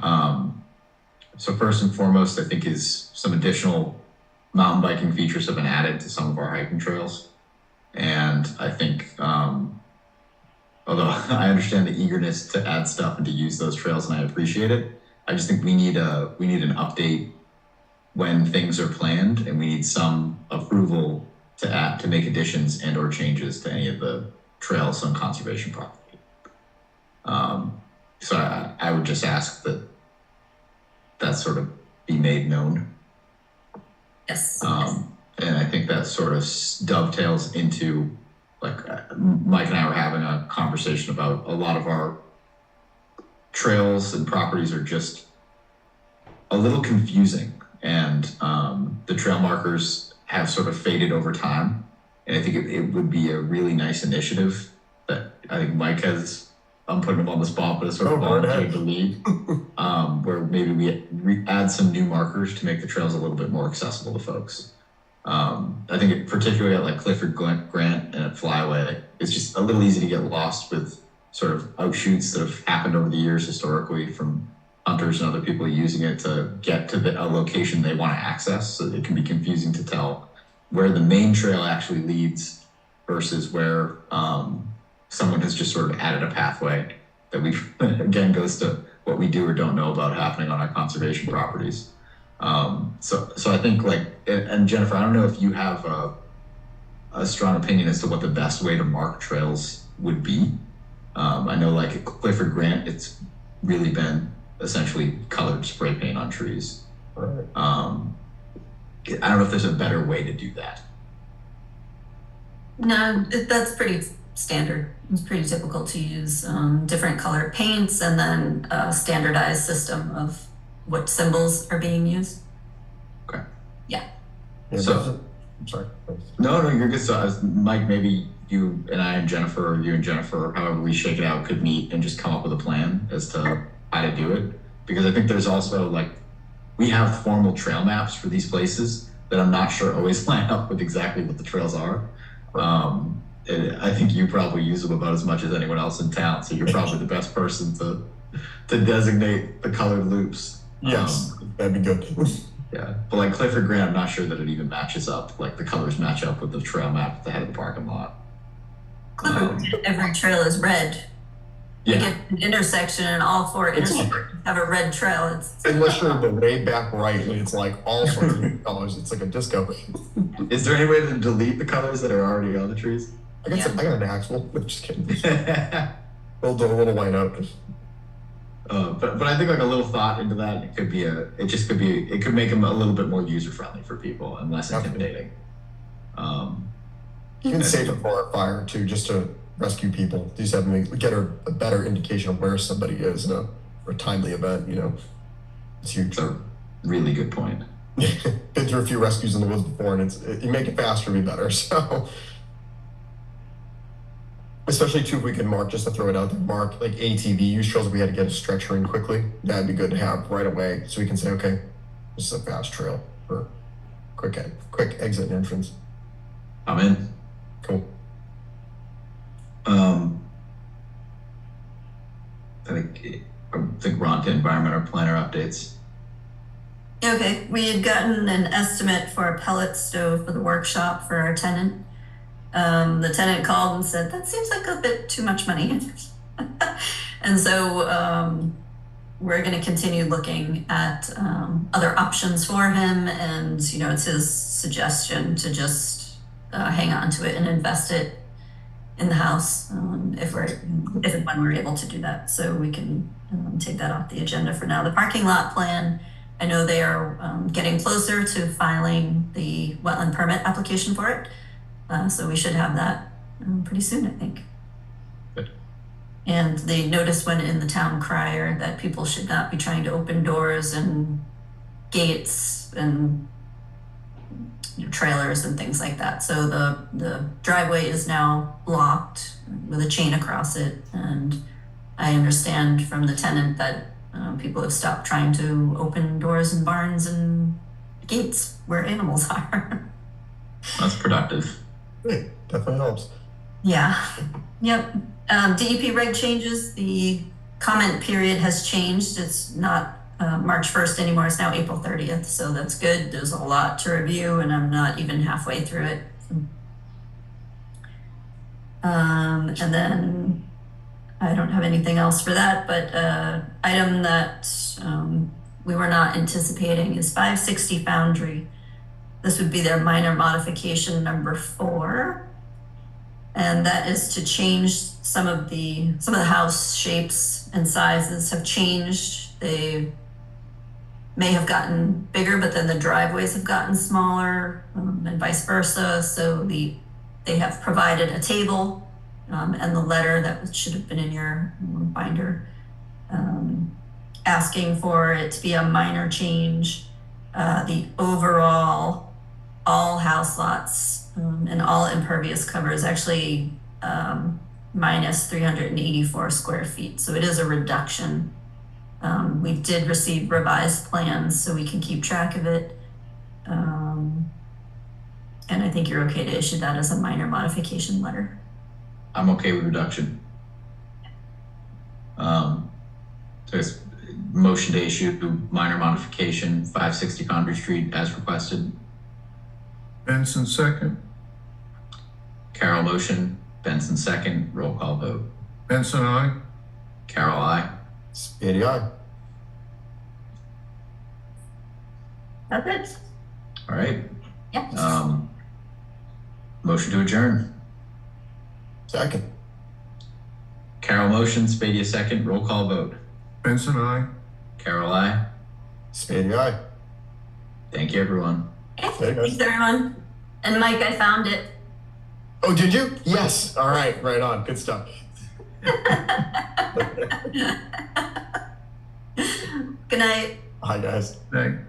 So first and foremost, I think is some additional mountain biking features have been added to some of our hiking trails. And I think, although I understand the eagerness to add stuff and to use those trails, and I appreciate it, I just think we need an update when things are planned, and we need some approval to make additions and or changes to any of the trails on conservation property. So I would just ask that sort of be made known. Yes. And I think that sort of dovetails into, like, Mike and I were having a conversation about a lot of our trails and properties are just a little confusing, and the trail markers have sort of faded over time. And I think it would be a really nice initiative that I think Mike has, I'm putting him on the spot, but it's sort of volunteered to lead, where maybe we add some new markers to make the trails a little bit more accessible to folks. I think particularly at like Clifford Grant and at Flyway, it's just a little easy to get lost with sort of outshoots that have happened over the years historically from hunters and other people using it to get to a location they want to access. So it can be confusing to tell where the main trail actually leads versus where someone has just sort of added a pathway that again goes to what we do or don't know about happening on our conservation properties. So I think and Jennifer, I don't know if you have a strong opinion as to what the best way to mark trails would be. I know like at Clifford Grant, it's really been essentially colored spray paint on trees. Right. I don't know if there's a better way to do that. No, that's pretty standard. It's pretty typical to use different colored paints and then a standardized system of what symbols are being used. Okay. Yeah. So, I'm sorry. No, you're good. So, Mike, maybe you and I and Jennifer, or you and Jennifer, however we shake it out, could meet and just come up with a plan as to how to do it. Because I think there's also we have formal trail maps for these places that I'm not sure always line up with exactly what the trails are. I think you probably use them about as much as anyone else in town, so you're probably the best person to designate the colored loops. Yes, that'd be good. Yeah, but like Clifford Grant, I'm not sure that it even matches up. Like the colors match up with the trail map at the head of the parking lot. Every trail is red. Yeah. You get an intersection and all four intersections have a red trail. Unless you're the way back right, and it's like all sorts of colors. It's like a disco. Is there any way to delete the colors that are already on the trees? I got an actual. Just kidding. We'll do a little white out. But I think like a little thought into that, it could make them a little bit more user friendly for people and less intimidating. Even safer for a fire too, just to rescue people. These have to get a better indication of where somebody is in a timely event. It's huge. That's a really good point. Been through a few rescues in the woods before, and you make it faster, be better. So. Especially too, if we can mark, just to throw it out there, mark like ATV use trails if we had to get a stretcher in quickly. That'd be good to have right away, so we can say, okay, this is a fast trail for quick exit and entrance. I'm in. Cool. I think we're on to environmental planner updates. Okay, we had gotten an estimate for a pellet stove for the workshop for our tenant. The tenant called and said, that seems like a bit too much money. And so we're going to continue looking at other options for him. And, it's his suggestion to just hang on to it and invest it in the house if and when we're able to do that. So we can take that off the agenda for now. The parking lot plan, I know they are getting closer to filing the wetland permit application for it. So we should have that pretty soon, I think. Good. And the notice went in the town crier that people should not be trying to open doors and gates and trailers and things like that. So the driveway is now blocked with a chain across it. And I understand from the tenant that people have stopped trying to open doors and barns and gates where animals are. That's productive. Great, definitely helps. Yeah, yep. DEP reg changes, the comment period has changed. It's not March 1st anymore, it's now April 30th, so that's good. There's a lot to review and I'm not even halfway through it. And then I don't have anything else for that, but item that we were not anticipating is 560 Foundry. This would be their minor modification number 4. And that is to change some of the house shapes and sizes have changed. They may have gotten bigger, but then the driveways have gotten smaller, and vice versa. So they have provided a table and the letter that should have been in your binder, asking for it to be a minor change. The overall all house lots and all impervious cover is actually minus 384 square feet. So it is a reduction. We did receive revised plans so we can keep track of it. And I think you're okay to issue that as a minor modification letter. I'm okay with reduction. So it's motion to issue minor modification, 560 Foundry Street as requested. Benson second. Carol motion, Benson second, roll call vote. Benson, aye. Carol, aye. Spady, aye. That's it. All right. Yep. Motion to adjourn. Second. Carol motion, Spadia second, roll call vote. Benson, aye. Carol, aye. Spady, aye. Thank you, everyone. Okay, guys. Thanks, everyone. And Mike, I found it. Oh, did you? Yes. All right. Right on. Good stuff. Good night. Hi, guys. Thank